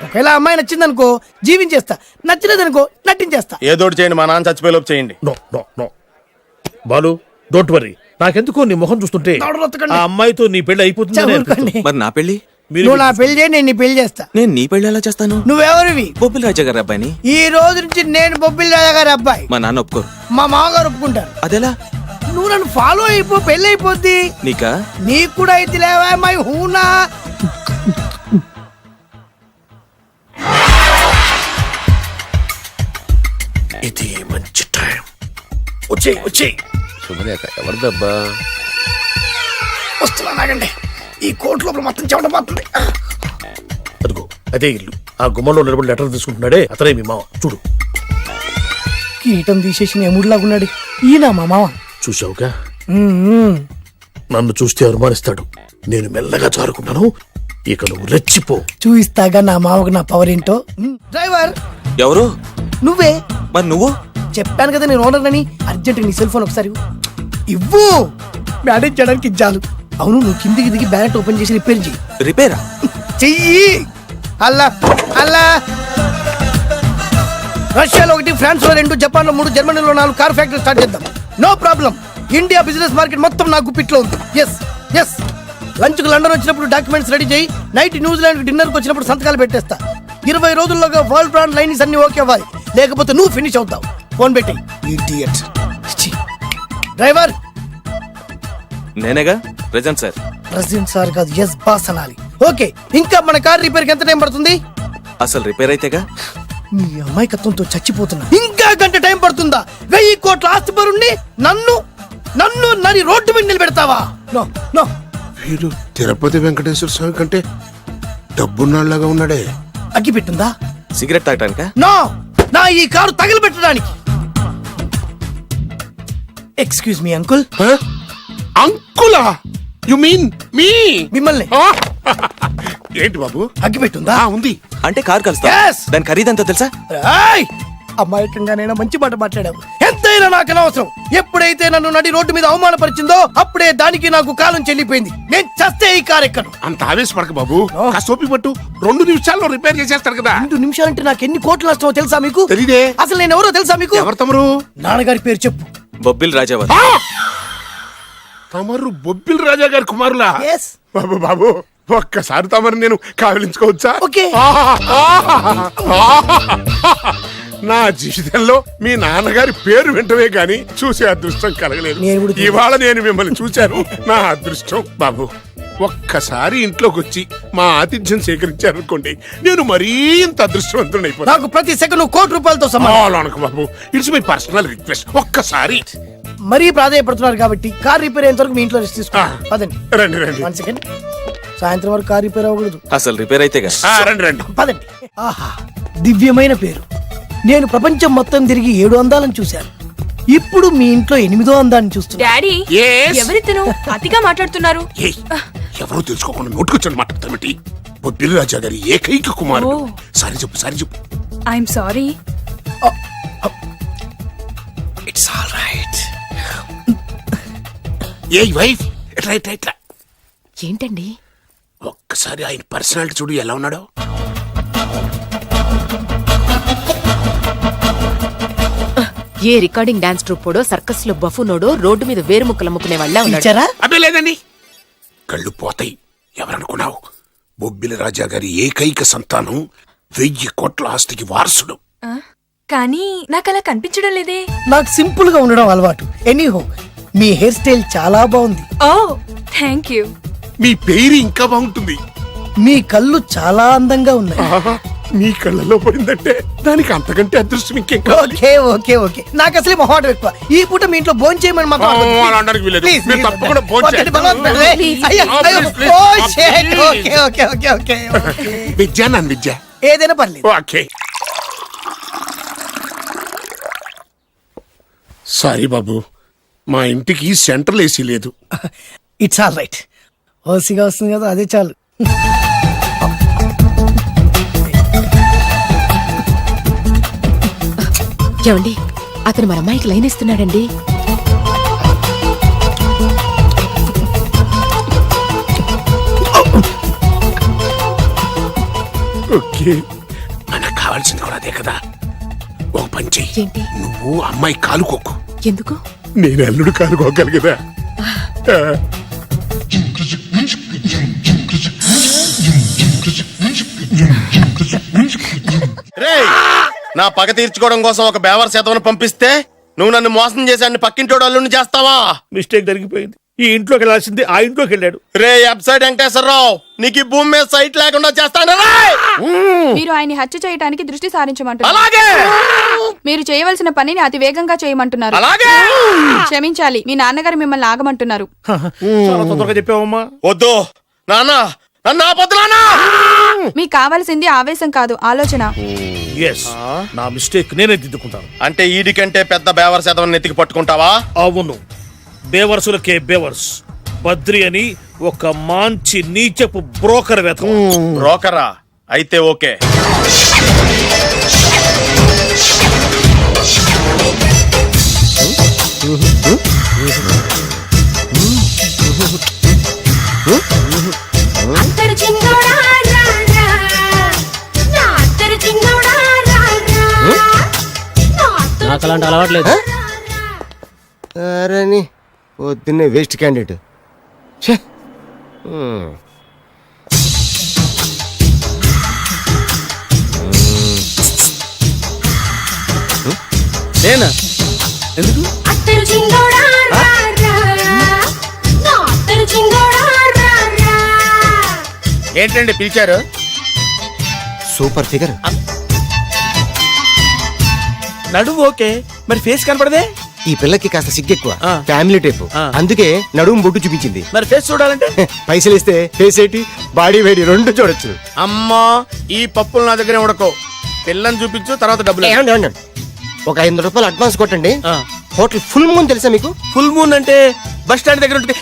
ఒకవేళ అమ్మాయి నచ్చింది అనుకో జీవించేస్తా, నచ్చలేదనుకో నటించేస్తా. ఏదోటి చేయండి, మా నాన్న చచ్చిపోయేలోపు చేయండి. No no no Balu, don't worry. నాకెందుకో నీ ముఖం చూస్తుంటే ఆ అమ్మాయితో నీ పెళ్లి అయిపోతుంది. మరి నా పెళ్లి? నువ్వు నా పెళ్లి చేయి, నేను నీ పెళ్లి చేస్తా. నేను నీ పెళ్లి ఎలా చేస్తాను? నువ్వెవరివి? బొబ్బిలి రాజా గారి అబ్బాయిని. ఈ రోజు నుంచి నేను బొబ్బిలి రాజా గారి అబ్బాయి. మా నాన్న ఒప్పుకోరు. మా మామగారు ఒప్పుకుంటారు. అదెలా? నువ్వు నన్ను ఫాలో అయిపో, పెళ్లి అయిపోద్ది. నీకా? నీకు కూడా అయితే లేవా మై హూనా. ఇది మంచి టైం. వచ్చేయ్. శుభలేఖ ఎవరిదబ్బా? వస్తున్నా నాగండి. ఈ కోర్టు లోపల మొత్తం చెమట పోతుంది. అదిగో అదే ఇల్లు. ఆ గుమ్మలో నిలబడి లెటర్ తీసుకుంటున్నాడే అతనే మీ మామ. చూడు. కీటం తీసేసిన ఎముడిలాగున్నాడు. ఈయన మా మామ. చూసావుగా, నన్ను చూస్తే అనుమానిస్తాడు. నేను మెల్లగా చారుకుంటాను. ఇక నువ్వు రెచ్చిపో. చూయిస్తాగా నా మామకు నా పవర్ ఏంటో. డ్రైవర్ ఎవరు? నువ్వే. మరి నువ్వు? చెప్పాను కదా నేను ఓనర్ అని. అర్జెంట్ నీ సెల్ ఫోన్ ఒకసారి ఇవ్వు. మేనేజ్ చేయడానికి ఇచ్చాను. అవును, నువ్వు కిందికి దిగి బ్యాలెట్ ఓపెన్ చేసి రిపేర్ చెయ్యి. రిపేరా? చెయ్యి. అల్లా అల్లా. రష్యాలో 1, ఫ్రాన్స్ లో 2, జపాన్ లో 3, జర్మనీలో 4 కార్ ఫ్యాక్టరీ స్టార్ట్ చేద్దాం. No problem. India business market మొత్తం నా గుప్పిట్లో ఉంది. ఎస్ లంచ్ కు లండన్ వచ్చినప్పుడు డాక్యుమెంట్స్ రెడీ చేయి. నైట్ న్యూజిలాండ్ డిన్నర్ కు వచ్చినప్పుడు సంతకాలు పెట్టేస్తా. 20 రోజుల్లోగా వరల్డ్ బ్రాండ్ లైన్స్ అన్ని ఓకే అవ్వాలి. లేకపోతే నువ్వు ఫినిష్ అవుతావు. ఫోన్ పెట్టి. ఇడియట్. డ్రైవర్ నేనేగా. Present sir. ప్రెసిడెంట్ సార్ కాదు, ఎస్ బాస్ అనాలి. ఓకే, ఇంకా మన కార్ రిపేర్ కి ఎంత టైం పడుతుంది? అసలు రిపేర్ అయితేగా. మీ అమాయకత్వంతో చచ్చిపోతున్నా. ఇంకా గంట టైం పడుతుందా? 1000 కోట్ల ఆస్తి పరుణ్ణి నన్ను నన్ను రోడ్డు మీద నిలబెడతావా? No no. వీడు తిరుపతి వెంకటేశ్వర స్వామి కంటే డబ్బున్నాళ్ళగా ఉన్నాడే. అగ్గి పెట్టుందా? సిగరెట్ తాగటానికా? నో, నా ఈ కారు తగిలిపెట్టడానికి. Excuse me uncle. అంకులా? You mean me? మిమ్మల్ని. ఏంటి బాబు? అగ్గి పెట్టుందా? ఉంది. అంటే కార్ కలుస్తా. Yes. దాని ఖరీదంతా తెలుసా? అమాయకంగానైనా మంచి మాట మాట్లాడావు. ఎంతైనా నాకు అనవసరం. ఎప్పుడైతే నన్ను నడి రోడ్డు మీద అవమానపరిచిందో అప్పుడే దానికి నాకు కాలం చెల్లిపోయింది. నేను చస్తే ఈ కారు ఎక్కను. అంత ఆవేశపడక బాబు. కాస్త ఓపిక పట్టు. 2 నిమిషాల్లో రిపేర్ చేసేస్తారు కదా. 2 నిమిషాలంటే నాకు ఎన్ని కోట్లు నష్టమో తెలుసా మీకు? తెలీదే. అసలు నేను ఎవరో తెలుసా మీకు? ఎవరు తమరు? నాన్నగారి పేరు చెప్పు. బొబ్బిలి రాజావారు. తమరు బొబ్బిలి రాజా గారి కుమారులా? Yes. బాబు ఒక్కసారి తమరు నేను కావలించుకోవచ్చా? ఓకే. నా జీవితంలో మీ నాన్నగారి పేరు వింటమే గాని చూసే అదృష్టం కలగలేదు. ఇవాళ నేను మిమ్మల్ని చూశాను. నా అదృష్టం. బాబు ఒక్కసారి ఇంట్లోకి వచ్చి మా ఆతిథ్యం సేకరించారనుకోండి, నేను మరీ ఇంత అదృష్టవంతుడైపోతాను. నాకు ప్రతి సెకండ్ కోటి సమానం. బాబు, ఇట్స్ మై పర్సనల్ రిక్వెస్ట్. ఒక్కసారి. మరీ ప్రాధాన్యపడుతున్నారు కాబట్టి కార్ రిపేర్ అయ్యేంత వరకు మీ ఇంట్లో రెస్ట్ తీసుకోండి. పదండి. రండి. 1 సెకండ్. సాయంత్రం వరకు కార్ రిపేర్ అవ్వకూడదు. అసలు రిపేర్ అయితేగా. రండి. పదండి. ఆహా, దివ్యమైన పేరు. నేను ప్రపంచం మొత్తం తిరిగి 7 అందాలను చూశాను. ఇప్పుడు మీ ఇంట్లో 8వ అందాన్ని చూస్తున్నా. Daddy, Yes. ఎవరితను అతిగా మాట్లాడుతున్నారు? ఏయ్, ఎవరో తెలుసుకోకుండా నోటుకొచ్చాను మాట్లాడతామేంటి? బొబ్బిలి రాజా గారి ఏకైక కుమారుడు. సారీ చెప్పు. I'm sorry. It's all right. A wife, ఇట్లా ఏంటండి? ఒక్కసారి ఆయన పర్సనాలిటీ చూడు ఎలా ఉన్నాడో. ఏ రికార్డింగ్ డాన్స్ ట్రూపోడో, సర్కస్ లో బఫునోడో రోడ్డు మీద వేరు ముక్కలు అమ్ముకునే వాళ్ళ ఉన్నాడు. అదే లేదండి, కళ్ళు పోతాయి. ఎవరనుకున్నావు? బొబ్బిలి రాజా గారి ఏకైక సంతానం, 1000 కోట్ల ఆస్తికి వారసుడు. కానీ నాకు అలా కనిపించడం లేదే. నాకు సింపుల్ గా ఉండడం అలవాటు. ఎనీహో, మీ హెయిర్ స్టైల్ చాలా బాగుంది. ఓ థ్యాంక్ యూ. మీ పేరు ఇంకా బాగుంటుంది. మీ కళ్ళు చాలా అందంగా ఉన్నాయి. మీ కళ్ళలో పడిందంటే దానికి అంతకంటే అదృష్టం ఇంకేం కావాలి? ఓకే. నాకు అసలే మొహాటం ఎక్కువ. ఈ పూట మీ ఇంట్లో భోజనం చేయమని మాకు అనడానికి వీలేదు. మీరు తప్పకుండా భోంచేయండి. విద్య నన్ను విద్య ఏదైనా పర్లేదు. ఓకే. సారీ బాబు, మా ఇంటికి సెంట్రల్ ఏసీ లేదు. It's all right. ఓసిగా వస్తుంది కదా, అదే చాలు. ఏమండి, అతను మన అమ్మాయికి లైన్ ఇస్తున్నాడండి. ఓకే, మనకు కావాల్సింది కూడా అదే కదా. ఒక పని చెయ్యి. నువ్వు అమ్మాయి కాలుకోకు. ఎందుకు? నేను అల్లుడు కాలుకోగలి కదా. రేయ్, నా పగ తీర్చుకోవడం కోసం ఒక బేవర్ శాతం పంపిస్తే నువ్వు నన్ను మోసం చేశాన్ని పక్కింటోడు అల్లుని చేస్తావా? మిస్టేక్ జరిగిపోయింది. ఈ ఇంట్లోకి వెళ్ళాల్సింది ఆ ఇంట్లోకి వెళ్ళాడు. రే వెబ్సైట్ వెంకటేశ్వరరావు, నీకు ఈ భూమి మీద సైట్ లేకుండా చేస్తాను. మీరు ఆయన్ని హత్య చేయడానికి దృష్టి సారించమంటున్నారు. అలాగే మీరు చేయవలసిన పనిని అతి వేగంగా చేయమంటున్నారు. అలాగే క్షమించాలి, మీ నాన్నగారు మిమ్మల్ని ఆగమంటున్నారు. చాలా తొందరగా చెప్పావమ్మా. వద్దు నాన్న, నన్ను ఆపొద్దు నాన్న. మీకు కావాల్సింది ఆవేశం కాదు, ఆలోచన. ఎస్, నా మిస్టేక్ నేనే దిద్దుకుంటాను. అంటే ఈడి కంటే పెద్ద బేవర్ శాతం నెత్తికి పట్టుకుంటావా? అవును, బేవర్సులకే బేవర్స్. బద్రి అని ఒక మంచి నీచపు బ్రోకర్ వేతం. బ్రోకరా? అయితే ఓకే. నాకు అలాంటి అలవాట్లేదు. అరే పొద్దున్నే వేస్ట్ క్యాండిడేట్. నేనా? ఎందుకు? ఏంటండి పిలిచారు? Super figure. నడువు ఓకే, మరి ఫేస్ కనపడదే. ఈ పిల్లకి కాస్త సిగ్గెక్కువ, ఫ్యామిలీ టైప్, అందుకే నడుము బొట్టు చూపించింది. మరి ఫేస్ చూడాలంటే పైసలు ఇస్తే ఫేస్ ఏంటి బాడీ వేడి రెండు చూడొచ్చు. అమ్మా, ఈ పప్పులు నా దగ్గర ఉడకో. పిల్లని చూపించు, తర్వాత డబ్బులు. ఒక 500 రూపాయలు అడ్వాన్స్ కొట్టండి. హోటల్ ఫుల్ మూన్ తెలుసా మీకు? ఫుల్ మూన్ అంటే బస్ స్టాండ్ దగ్గర ఉంటుంది.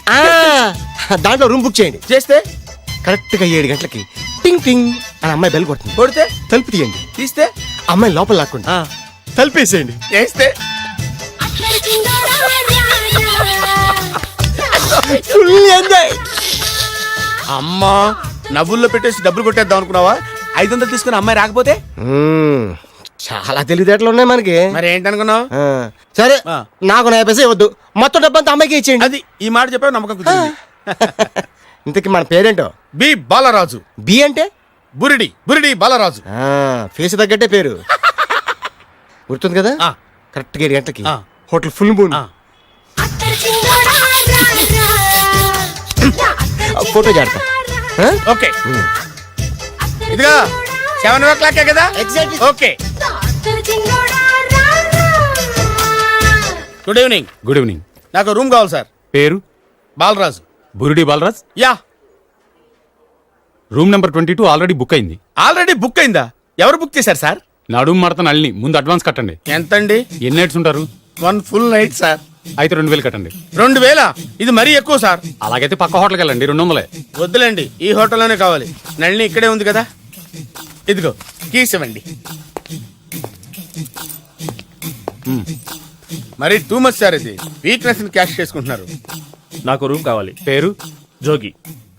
దాంట్లో రూమ్ బుక్ చేయండి. చేస్తే కరెక్ట్ గా 7 గంటలకి టింగ్ టింగ్ అని అమ్మాయి బెల్ కొడుతుంది. కొడితే తలుపు తీయండి. తీస్తే అమ్మాయి లోపల లాక్కోండి. తలుపేసేయండి. చేస్తే ఫుల్ ఎంజాయ్. అమ్మా, నవ్వుల్లో పెట్టేసి డబ్బులు కొట్టేద్దాం అనుకున్నావా? 500 తీసుకుని అమ్మాయి రాకపోతే? చాలా తెలివితేటలు ఉన్నాయి మనకి. మరి ఏంటనుకున్నావు? సరే, నాకు 50 పైసలు ఇవ్వద్దు, మొత్తం డబ్బంతా అమ్మాయికి ఇచ్చేయండి. అది ఈ మాట చెప్పావు, నమ్మకం కుదిరింది. ఇంతకీ మన పేరేంటో? బి బాలరాజు. బి అంటే బురిడి. బురిడి బాలరాజు. ఫేస్ తగ్గట్టే పేరు. గుర్తుంది కదా? కరెక్ట్ గా 7 గంటలకి హోటల్ ఫుల్ మూన్. ఫోటో చేడతా. ఓకే, ఇదిగా 7 o'clock కదా? Okay. Good evening. Good evening. నాకు రూమ్ కావాలి సార్. పేరు? Balaraju. Burudi Balaraj. Yeah. Room number 22 already book అయింది. ఆల్రెడీ బుక్ అయిందా? ఎవరు బుక్ చేశారు సార్? నడుము మడత నల్ని. ముందు అడ్వాన్స్ కట్టండి. ఎంతండి? ఎన్ని నైట్స్ ఉంటారు? 1 full night సార్. అయితే 2000 కట్టండి. 2000? ఇది మరీ ఎక్కువ సార్. అలాగైతే పక్క హోటల్కి వెళ్ళండి, 200. వద్దులేండి, ఈ హోటల్లోనే కావాలి. నళిని ఇక్కడే ఉంది కదా. ఇదిగో కీస్ ఇవ్వండి. మరి టూ మచ్ సార్, ఇది వీక్నెస్ క్యాష్ చేసుకుంటున్నారు. నాకు రూమ్ కావాలి. పేరు? Jogi.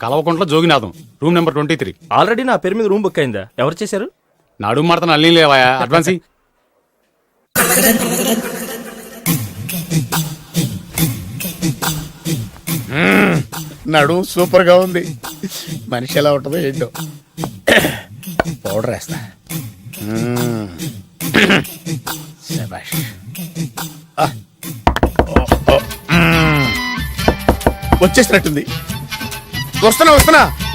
Kalavakuntla Joginatham. Room number 23. Already నా పేరు మీద రూమ్ బుక్ అయిందా? ఎవరు చేశారు? నడుము మడత నల్ని లేవా? అడ్వాన్స్ ఇయ్యి. నడు సూపర్ గా ఉంది. మనిషి ఎలా ఉంటుందో ఏంటో. పౌడర్ వేస్తా. శభాష్. వచ్చేసినట్టుంది.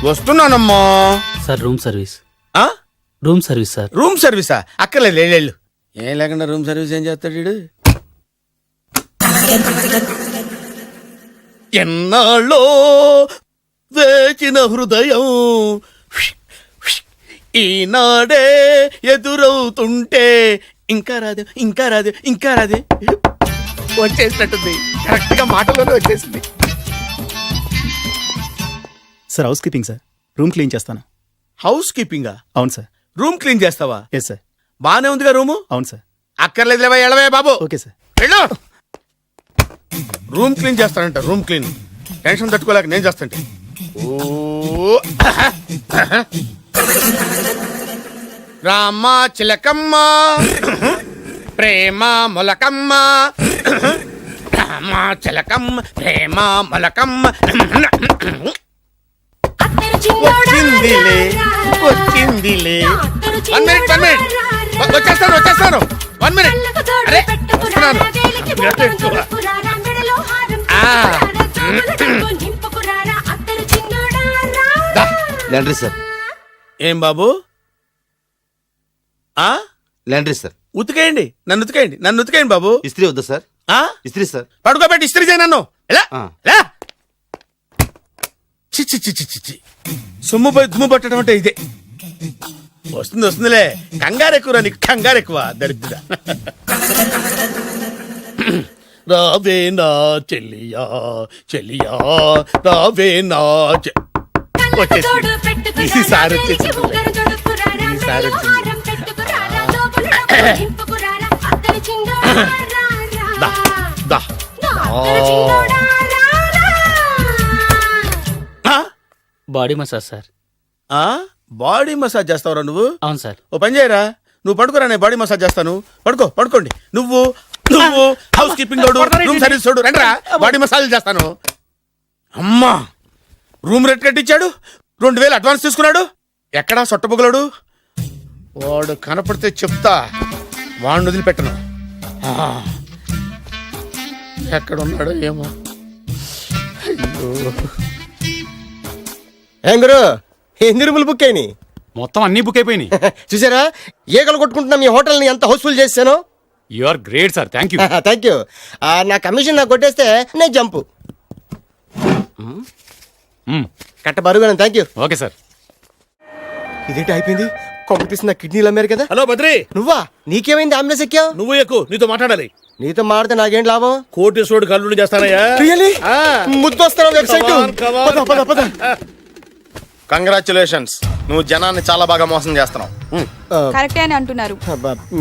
వస్తున్నానమ్మా. Sir room service. Room service sir. Room సర్వీసా? అక్కర్లేదు, లేళ్ళు. ఏం లేకుండా రూమ్ సర్వీస్ ఏం చేస్తాడు వీడు? ఎన్నాళ్ళో వేచిన హృదయం ఈనాడే ఎదురవుతుంటే ఇంకా రాదు, ఇంకా రాదు, ఇంకా రాదు. వచ్చేసినట్టుంది. కరెక్ట్ గా మాటలోనే వచ్చేసింది. Sir housekeeping sir. Room clean చేస్తాను. హౌస్ కీపింగా? అవును సార్. రూమ్ క్లీన్ చేస్తావా? Yes sir. బానే ఉందిగా రూము? అవును సార్. అక్కర్లేదు లేవా, ఎడవే బాబు. Okay sir. వెళ్ళు. రూమ్ క్లీన్ చేస్తానంట. Room clean. టెన్షన్ తట్టుకోలేక నేను చేస్తాంటే. ఓ రామ చిలకమ్మ ప్రేమ మొలకమ్మ, రామ చిలకమ్మ ప్రేమ మొలకమ్మ. వచ్చింది వచ్చిందిలే వచ్చిందిలే. 1 minute, 1 minute. వచ్చేస్తాను 1 minute. అరే వస్తున్నాను. లాండ్రీ సార్, ఏం బాబు ఆ లాండ్రీ సార్. ఉతికేయండి, నన్ను ఉతికేయండి బాబు. ఇస్త్రీ వద్దా సార్? ఆ ఇస్త్రీ సార్. పడుకోబెట్టి ఇస్త్రీ చేయి నన్ను. ఎలా ఆ. ఎలా చి సొమ్ము పోయి దుమ్ము పట్టడం అంటే ఇదే. వస్తుందిలే, కంగారు ఎక్కువ నీకు, కంగారు ఎక్కువ దరిద్ర. రావే నా చెల్లియా చెల్లియా రావే నా వచ్చేసి ఈసారి వచ్చేసి ఈసారి వచ్చింది. దా, దా. ఆ? Body massage sir. ఆ? బాడీ మసాజ్ చేస్తావురా నువ్వు? అవును సార్. ఓ పని చేయరా, నువ్వు పడుకోరా, నేను బాడీ మసాజ్ చేస్తాను. పడుకోండి. నువ్వు హౌస్ కీపింగ్ తోడు, రూమ్ సర్వీస్ తోడు, రండిరా, బాడీ మసాజ్ చేస్తాను. అమ్మా, రూమ్ రేట్ కట్టించాడు, 2000 అడ్వాన్స్ తీసుకున్నాడు. ఎక్కడా సొట్టబుగలాడు? వాడు కనపడితే చెప్తా, వాడిని వదిలిపెట్టను. ఆ, ఎక్కడున్నాడో ఏమో. అయ్యో, ఏం గురు, ఎన్ని రూములు బుక్ అయినాయి? మొత్తం అన్ని బుక్ అయిపోయినాయి. చూసారా, ఈగలు కొట్టుకుంటున్నా మీ హోటల్ని ఎంత హౌస్ఫుల్ చేశాను. You are great sir, thank you. Thank you. నా కమిషన్ నాకు కొట్టేస్తే నేను జంపు కట్ట బరుగాను. Thank you. Okay sir. ఇదేంటి అయిపోయింది? కాంపిటీషన్ నా కిడ్నీలు అమ్మారు కదా. హలో బద్రి, నువ్వా? నీకేమైంది? అంబులెన్స్ ఎక్కావు? నువ్వు ఎక్కువ, నీతో మాట్లాడాలి. నీతో మాడితే నాకేం లాభం? కోటేశ్వరుడు కల్లుడు చేస్తానయ్యా. ముద్దొస్తాను వెబ్సైట్. కంగ్రాచులేషన్స్, నువ్వు జనాన్ని చాలా బాగా మోసం చేస్తున్నావు. కరెక్టే అని అంటున్నారు.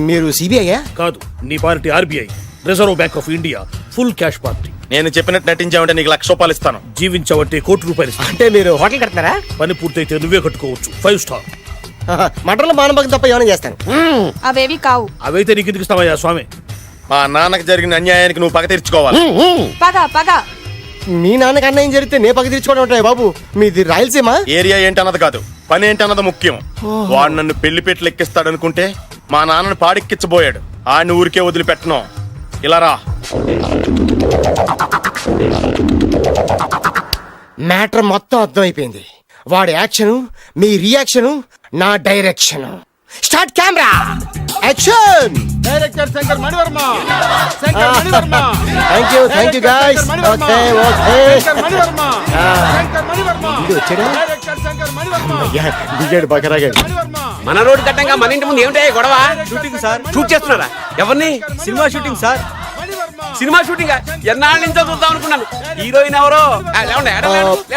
మీరు సిబిఐయా? కాదు, నీ party RBI, reserve bank of India, full cash party. నేను చెప్పినట్టు నటించావంటే నీకు ₹1,00,000 ఇస్తాను. జీవించవంటే ₹1,00,000 ఇస్తాను. అంటే మీరు హోటల్ కడతారా? పని పూర్తయితే నువ్వే కట్టుకోవచ్చు, 5 స్టార్. మటన్లో మానభంగం తప్ప ఏమైనా చేస్తాను. అవేవి కావు. అవైతే నీకు ఎందుకు ఇస్తావయ్యా స్వామి? మా నాన్నకు జరిగిన అన్యాయానికి నువ్వు పగ తీర్చుకోవాలి. పగ మీ నాన్నకి అన్యాయం జరిగితే నే పక్క తీర్చుకోవడం ఉంటాయి బాబు. మీది రాయలసీమ. ఏరియా ఏంటన్నది కాదు, పని ఏంటన్నది ముఖ్యం. వాడు నన్ను పెళ్లిపేటలు ఎక్కిస్తాడు అనుకుంటే మా నాన్నను పాడెక్కించబోయాడు. ఆడిని ఊరికే వదిలిపెట్టను. ఇలా రా. మ్యాటర్ మొత్తం అర్థమైపోయింది. వాడి యాక్షన్, మీ రియాక్షన్, నా direction. Start camera, action. Director Shankar Mani Varma. Thank you guys. Okay దిగాడు బకరాగాడు. మన రోడ్డు కట్టంగా మన ఇంటి ముందు ఏమిటా గొడవ? Shooting sir. షూట్ చేస్తున్నారా? ఎవరిని? Cinema shooting sir. Cinema shooting ఎన్నాళ్ళ నుంచో చూద్దాం అనుకున్నాను. హీరోయిన్ ఎవరో?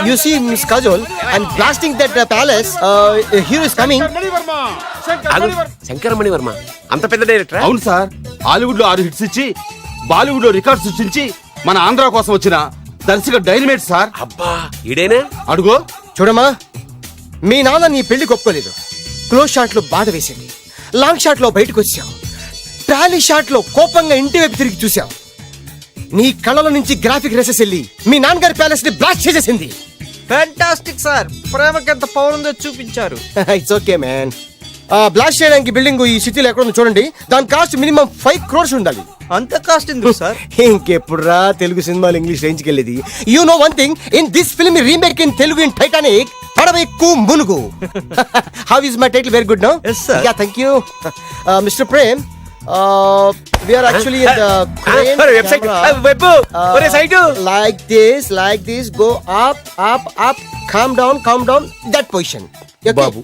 You see Miss Kajol, I'm blasting that palace. Hero is coming. Shankara Mani Varma అంత పెద్ద డైరెక్టర్? అవును సార్. హాలీవుడ్ లో 6 హిట్స్ ఇచ్చి బాలీవుడ్ లో రికార్డ్ సృష్టించి మన ఆంధ్ర కోసం వచ్చిన దర్శక డైనమేట్ సార్. అబ్బా, ఈడేనా? అడుగో. చూడమ్మా, మీ నాన్న నీ పెళ్లి ఒప్పుకోలేదు. క్లోజ్ షాట్ లో బాధ వేసింది, లాంగ్ షాట్ లో బయటకు వచ్చావు, ట్రాలీ షాట్ లో కోపంగా ఇంటి వైపు తిరిగి చూసావు. నీ కళ్ళలో నుంచి గ్రాఫిక్ రెసెస్ వెళ్ళి మీ నాన్నగారి ప్యాలెస్ ని బ్లాస్ట్ చేసేసింది. Fantastic sir. ప్రేమకి ఎంత పవర్ ఉందో చూపించారు. It's okay man. బ్లాస్ట్ చేయడానికి బిల్డింగ్ ఈ సిటీలో ఎక్కడ ఉందో చూడండి. దాని కాస్ట్ మినిమం 5 crores ఉండాలి. అంత కాస్ట్ ఎందుకు సార్? ఇంకెప్పుడు రా తెలుగు సినిమాలు ఇంగ్లీష్ రేంజ్ కి వెళ్ళేది. You know one thing, in this film remake in Telugu in Titanic, పడవెక్కు మునుగు. How is my title? Very good no. Yes, sir. Yeah, thank you. Mister Prem, we are actually in the crane website. camera. Web. ఒరే site. like this, go up, calm down, that position. Okay? బాబు,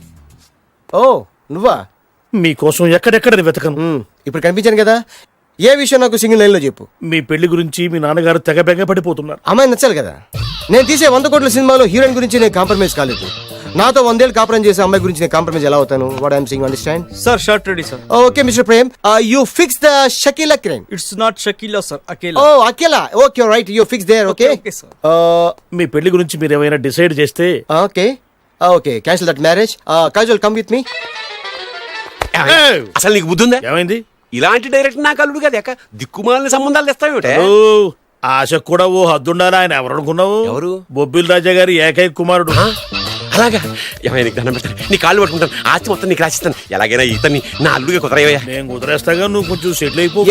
Oh, నువ్వా? మీకోసం ఎక్కడెక్కడ వెతకను. ఇప్పుడు కనిపించాను కదా. ఏ విషయం నాకు single line లో చెప్పు. మీ పెళ్లి గురించి మీ నాన్నగారు తెగ బెంగ పడిపోతున్నారు. అమ్మాయి నచ్చాలి కదా. నేను తీసే 100 కోట్ల సినిమాలో హీరోయిన్ గురించి నేను కాంప్రమైజ్ కాలేదు. నాతో 100 ఏళ్ళు కాపురం చేసే అమ్మాయి గురించి నేను కాంప్రమైజ్ ఎలా అవుతాను? What I'm saying, understand? Sir shot ready sir. Okay mister Prem, you fix the Shakeela crime. It's not Shakeela sir, Akela. Oh Akela. Okay right, you fix there. Okay sir. మీ పెళ్లి గురించి మీరు ఏమైనా డిసైడ్ చేస్తే okay cancel that marriage. Kajal, come with me. అసలు నీకు బుద్ధి ఉందా? ఏమైంది? ఇలాంటి డైరెక్టర్ నాకు అల్లుడు కదా, దిక్కుమాలిన సంబంధాలు తెస్తావేమిటే? ఆశకు కూడా ఓ హద్దుండాలి. ఆయన ఎవరు అనుకున్నావు? ఎవరు? బొబ్బిల్ రాజా గారి ఏకైక కుమారుడు. అలాగా ఏమైనా నీకు దండం పెడతాను, నీ కాళ్ళు పట్టుకుంటాను, ఆస్తి మొత్తం నీకు రాసిస్తాను. ఎలాగైనా ఇతన్ని నా అల్లుడిగా కుదరయ్యా. నేను కుదిరేస్తాగా, నువ్వు కొంచెం సెటిల్ అయిపో.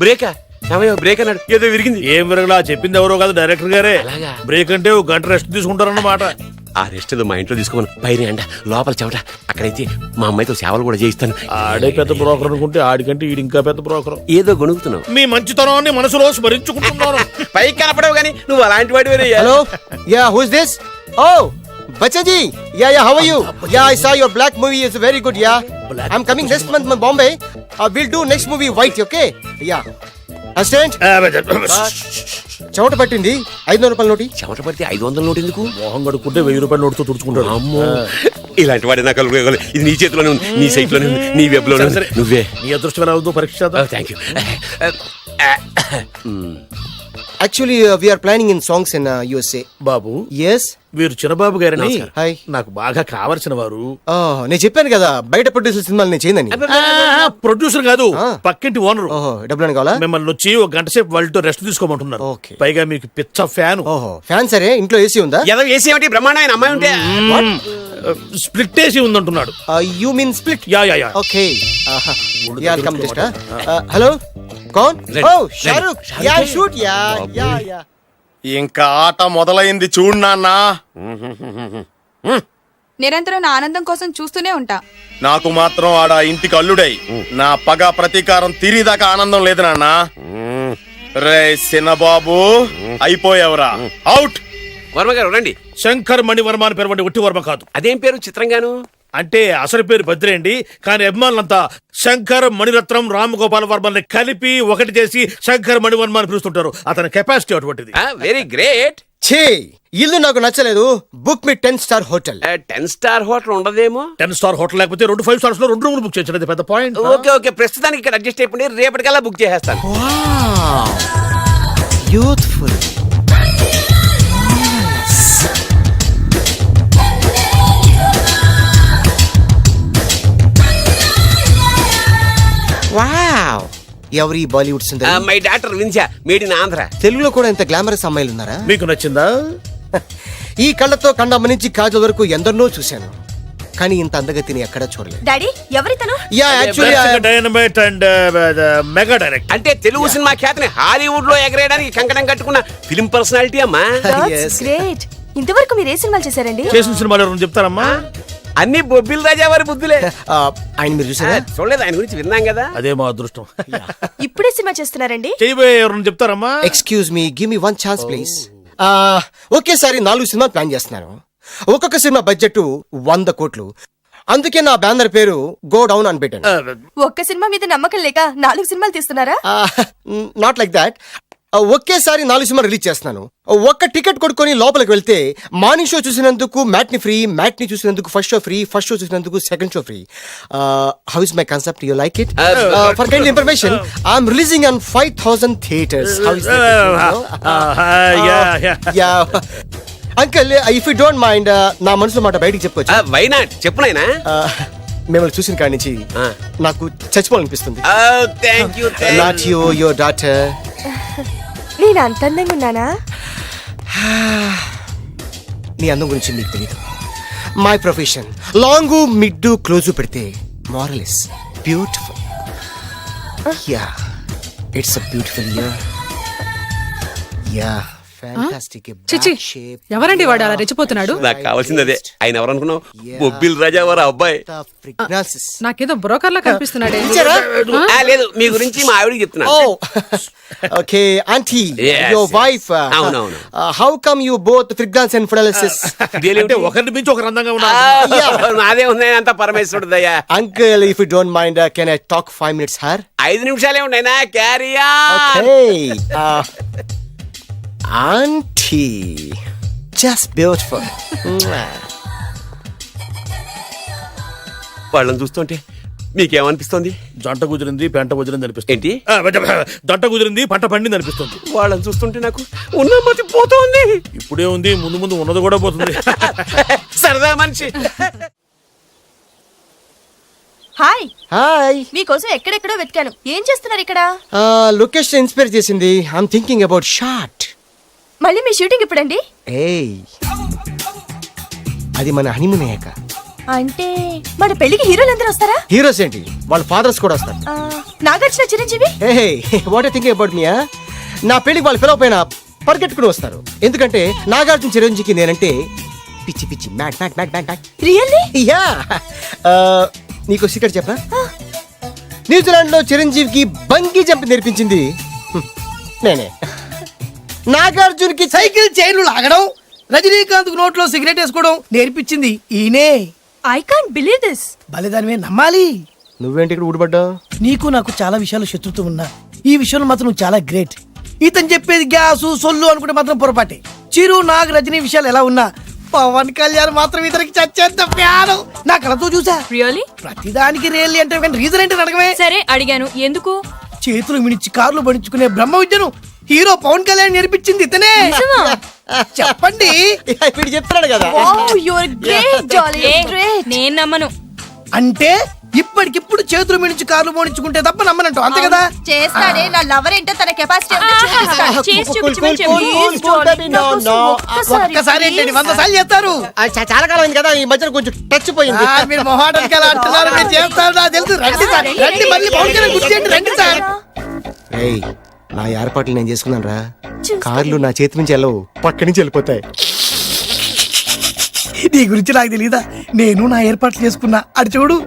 బ్రేకా ఏమయ్యా? బ్రేక్ అన్నాడు, ఏదో విరిగింది. ఏం విరగలా, చెప్పింది ఎవరో కాదు, డైరెక్టర్ గారే. అలాగా? బ్రేక్ అంటే ఒక గంట రెస్ట్ తీసుకుంటారన్నమాట. ఆ రెస్ట్ ఏదో మా ఇంట్లో తీసుకోమని, పైన అండ లోపల చెమట. అక్కడైతే మా అమ్మాయితో సేవలు కూడా చేయిస్తాను. ఆడే పెద్ద బ్రోకర్ అనుకుంటే ఆడికంటే ఈడు ఇంకా పెద్ద బ్రోకర్. ఏదో గొణుగుతున్నావు. మీ మంచితనాన్ని మనసులో స్మరించుకుంటున్నాను. పైకి కనపడవు కానీ నువ్వు అలాంటి వాడి. Hello, yeah who's this? Oh Bachchan ji, yeah yeah, how are you? Yeah, I saw your black movie is very good. Yeah, I am coming next month my Bombay. Will do next movie white. Okay, yeah. Assistant, చెమట పట్టింది, 500 రూపాయల నోటి. చెమట పడితే 500 note ఎందుకు? మొహం కడుక్కుంటే 1000 రూపాయల నోటుతో తుడుచుకుంటాడు. అమ్మో, ఇలాంటి వాడి నాకు ఇది నీ చేతిలోనే ఉంది, నీ సైట్ లోనే ఉంది, నీ వెబ్ లోనే ఉంది. నువ్వే. నీ అదృష్టం ఎలా ఉందో పరీక్ష. Thank you. Actually we are planning in songs in USA. బాబు, ఎస్, వీరు చిన్నబాబు గారని హాయ్. నాకు బాగా కావలసిన వారు. నేను చెప్పాను కదా బయట ప్రొడ్యూసర్ సినిమాలు నేను చేయదని. ప్రొడ్యూసర్ కాదు, పక్కింటి ఓనర్. డబ్బులు కావాలా? మిమ్మల్ని వచ్చి ఒక గంట సేపు వాళ్ళతో రెస్ట్ తీసుకోమంటున్నారు. పైగా మీకు పిచ్చ ఫ్యాన్. ఫ్యాన్ సరే, ఇంట్లో ఏసీ ఉందా? ఏదో ఏసీ ఏమిటి, బ్రహ్మాండమైన అమ్మాయి ఉంటే. స్ప్లిట్ ఏసీ ఉందంటున్నాడు. You mean split? Yeah yeah yeah. Okay, yeah come just. Hello, కౌన్? Oh Shahrukh. Yeah shoot. Yeah yeah yeah. ఇంకా ఆట మొదలైంది చూడు నాన్న. నిరంతరం నా ఆనందం కోసం చూస్తూనే ఉంటా. నాకు మాత్రం ఆడ ఇంటికి అల్లుడై నా పగ ప్రతీకారం తీరిదాకా ఆనందం లేదు నాన్న. రే సినబాబు, అయిపోయావురా, అవుట్. వర్మ గారు రండి. శంకర్ మణివర్మ అని పేరు, ఒట్టి వర్మ కాదు. అదేం పేరు చిత్రంగాను? అంటే అసలు పేరు భద్రేండి, కానీ అభిమానులంతా శంకర్ మణిరత్నం రామగోపాల్ వర్మని కలిపి ఒకటి చేసి శంకర్ మణివర్మ అని పిలుస్తుంటారు. అతని కెపాసిటీ అటువంటిది. Very great. ఛీ, ఇల్లు నాకు నచ్చలేదు. బుక్ మీ 10 స్టార్ హోటల్. 10 స్టార్ హోటల్ ఉండదేమో. 10 స్టార్ హోటల్ లేకపోతే 2 5 స్టార్స్ లో 2 రూములు బుక్ చేయించడం పెద్ద పాయింట్. ఓకే ఓకే, ప్రస్తుతానికి ఇక్కడ అడ్జస్ట్ అయిపోయి రేపటికల్లా బుక్ చేసేస్తాను. యూత్ఫుల్. వావ్, ఎవరి బాలీవుడ్ సుందరి? మై డాక్టర్ విన్సా, మేడ్ ఇన్ ఆంధ్ర. తెలుగులో కూడా ఇంత గ్లామరస్ అమ్మాయిలు ఉన్నారా? మీకు నచ్చిందా? ఈ కళ్ళతో కండమ్మ నుంచి కాజల్ వరకు ఎందరినో చూశాను, కానీ ఇంత అందగతిని ఎక్కడా చూడలేదు. డాడీ, ఎవరితను? Yeah, actually dynamite and mega direct. అంటే తెలుగు సినిమా ఖ్యాతిని హాలీవుడ్ లో ఎగరేయడానికి కంకణం కట్టుకున్న ఫిల్మ్ పర్సనాలిటీ అమ్మా. గ్రేట్. ఇంతవరకు మీరు ఏ సినిమాలు చేశారండి? చేసిన సినిమాలు ఎవరు చెప్తారమ్మా? అన్ని బొబ్బిల్ రాజా వారి బుద్ధులే. ఆయన మీరు చూసారా? చూడలేదు, ఆయన గురించి విన్నాం కదా. అదే మా అదృష్టం. ఇప్పుడే సినిమా చేస్తున్నారండి? చేయబోయే ఎవరు చెప్తారమ్మా? Excuse me, give me 1 chance please. ఒకేసారి 4 సినిమా ప్లాన్ చేస్తున్నాను. ఒక్కొక్క సినిమా బడ్జెట్ 100 కోట్లు. అందుకే నా బ్యానర్ పేరు గో డౌన్ అని పెట్టాను. ఒక్క సినిమా మీద నమ్మకం లేక 4 సినిమాలు తీస్తున్నారా? Not like that. ఒకేసారి 4 సినిమా రిలీజ్ చేస్తున్నాను. ఒక్క టికెట్ కొనుక్కొని లోపలికి వెళ్తే మార్నింగ్ షో చూసినందుకు మ్యాట్ని ఫ్రీ, మ్యాట్ని చూసినందుకు first show free, first show చూసినందుకు second show free. How is my concept? You like it? For kind information, I'm releasing on 5000 theatres. How is that? Uncle, if you don't mind, నా మనసులో మాట బయటికి చెప్పుకోవచ్చు? Why not, చెప్పు నాయనా. మిమ్మల్ని చూసిన కాడి నుంచి నాకు చచ్చిపోవాలనిపిస్తుంది. Thank you. Not you, your daughter. నేను అంత అందంగా ఉన్నానా? నీ అందం గురించి మీకు తెలీదు. My profession long mid close పెడితే moral is beautiful. Yeah, it's a beautiful year. Yeah, fantastic. చిచి, ఎవరండి వాడు అలా రెచ్చిపోతున్నాడు? నాకు కావాల్సింది అదే. ఆయన ఎవరనుకున్నావు? బొబ్బిల్ రాజా వారు అబ్బాయి. నాకేదో బ్రోకర్ లా కనిపిస్తున్నాడే. లేదు, మీ గురించి మా ఆవిడికి చెప్తున్నా. Okay auntie, your wife. అవునవును. How come you both fragrance and fidelities? అంటే ఒకరిని మించి ఒకరు అందంగా ఉన్నారు. నాదే ఉంది అంత పరమేశ్వరుడు దయ్యా. Uncle, if you don't mind, can I talk 5 minutes her? 5 నిమిషాలే ఉన్నాయినా, carry on. Okay Auntie, just beautiful. వాళ్ళని చూస్తుంటే మీకేమనిపిస్తుంది? జంట కుదిరింది, పెంట కుదిరింది అనిపిస్తుంది. ఏంటి? జంట కుదిరింది, పంట పండింది అనిపిస్తుంది. వాళ్ళని చూస్తుంటే నాకు ఉన్న మతి పోతుంది. ఇప్పుడే ఉంది, ముందు ముందు ఉన్నది కూడా పోతుంది. సరదా మనిషి. హాయ్. హాయ్. మీకోసం ఎక్కడెక్కడో వెతికాను. ఏం చేస్తున్నారు ఇక్కడ? లొకేషన్ ఇన్స్పైర్ చేసింది. I'm thinking about short. మళ్ళీ మీ షూటింగ్ ఎప్పుడండి? ఏయ్, అది మన హనీమూన్ అయ్యాక. అంటే మన పెళ్లికి హీరోలు అందరూ వస్తారా? హీరోస్ ఏంటి, వాళ్ళ ఫాదర్స్ కూడా వస్తారు. Nagarjuna, Chiranjeevi. What thinking about me? నా పెళ్లికి వాళ్ళు పిలవపోయినా పరిగెట్టుకుని వస్తారు. ఎందుకంటే నాగార్జున చిరంజీవికి నేనంటే పిచ్చి పిచ్చి mad mad mad mad mad. Really? Yeah. నీకు సీక్రెట్ చెప్పనా? న్యూజిలాండ్ లో చిరంజీవికి బంగీ జంప్ నేర్పించింది నేనే. నాగార్జున్కి సైకిల్ చైన్లు లాగడం, రజనీకాంత్ నోట్లో సిగరెట్ వేసుకోవడం నేర్పించింది ఈయనే. I can't believe this. బలిదానమే నమ్మాలి. నువ్వేంటి ఇక్కడ ఊడిపడ్డావు? నీకు నాకు చాలా విషయాలు శత్రుత్వం ఉన్నా ఈ విషయంలో మాత్రం నువ్వు చాలా గ్రేట్. ఇతను చెప్పేది గ్యాసు సొల్లు అనుకుంటే మాత్రం పొరపాటే. చిరు, నాగ్, రజనీ విషయాలు ఎలా ఉన్నా పవన్ కళ్యాణ్ మాత్రం ఇతనికి చచ్చేంత ప్యాను నా కళతో చూసా. రియల్లీ? ప్రతిదానికి రియల్లీ అంటే కానీ రీజన్ ఏంటి అడగమే. సరే అడిగాను, ఎందుకు? చేతులు మిడిచి కార్లు పడించుకునే బ్రహ్మ విద్యను హీరో పవన్ కళ్యాణ్ నేర్పించింది ఇతనే. చెప్పండి. వీడు చెప్తున్నాడు కదా. నేను నమ్మను. అంటే ఇప్పటికిప్పుడు చేతులు మిడిచి కార్లు పోనించుకుంటే తప్ప నమ్మనంటావు, అంతే కదా? చేస్తాడే. నా లవర్ ఏంటో తన కెపాసిటీ ఒక్కసారి ఏంటండి 100 సార్లు చేస్తారు. చాలా కాలం అయింది కదా, ఈ మధ్యన కొంచెం టచ్ పోయింది. మీరు మొహాటానికి ఎలా అంటున్నారు? మీరు చేస్తారు, నాకు తెలుసు. రండి సార్, రండి. మళ్ళీ పవన్ కళ్యాణ్ గుర్తు చేయండి. రండి సార్. నా ఏర్పాట్లు నేను చేసుకున్నాను రా. కార్లు నా చేతి నుంచి వెళ్ళవు, పక్క నుంచి వెళ్ళిపోతాయి. నీ గురించి నాకు తెలీదా? నేను నా ఏర్పాట్లు చేసుకున్నా. అడి చూడు.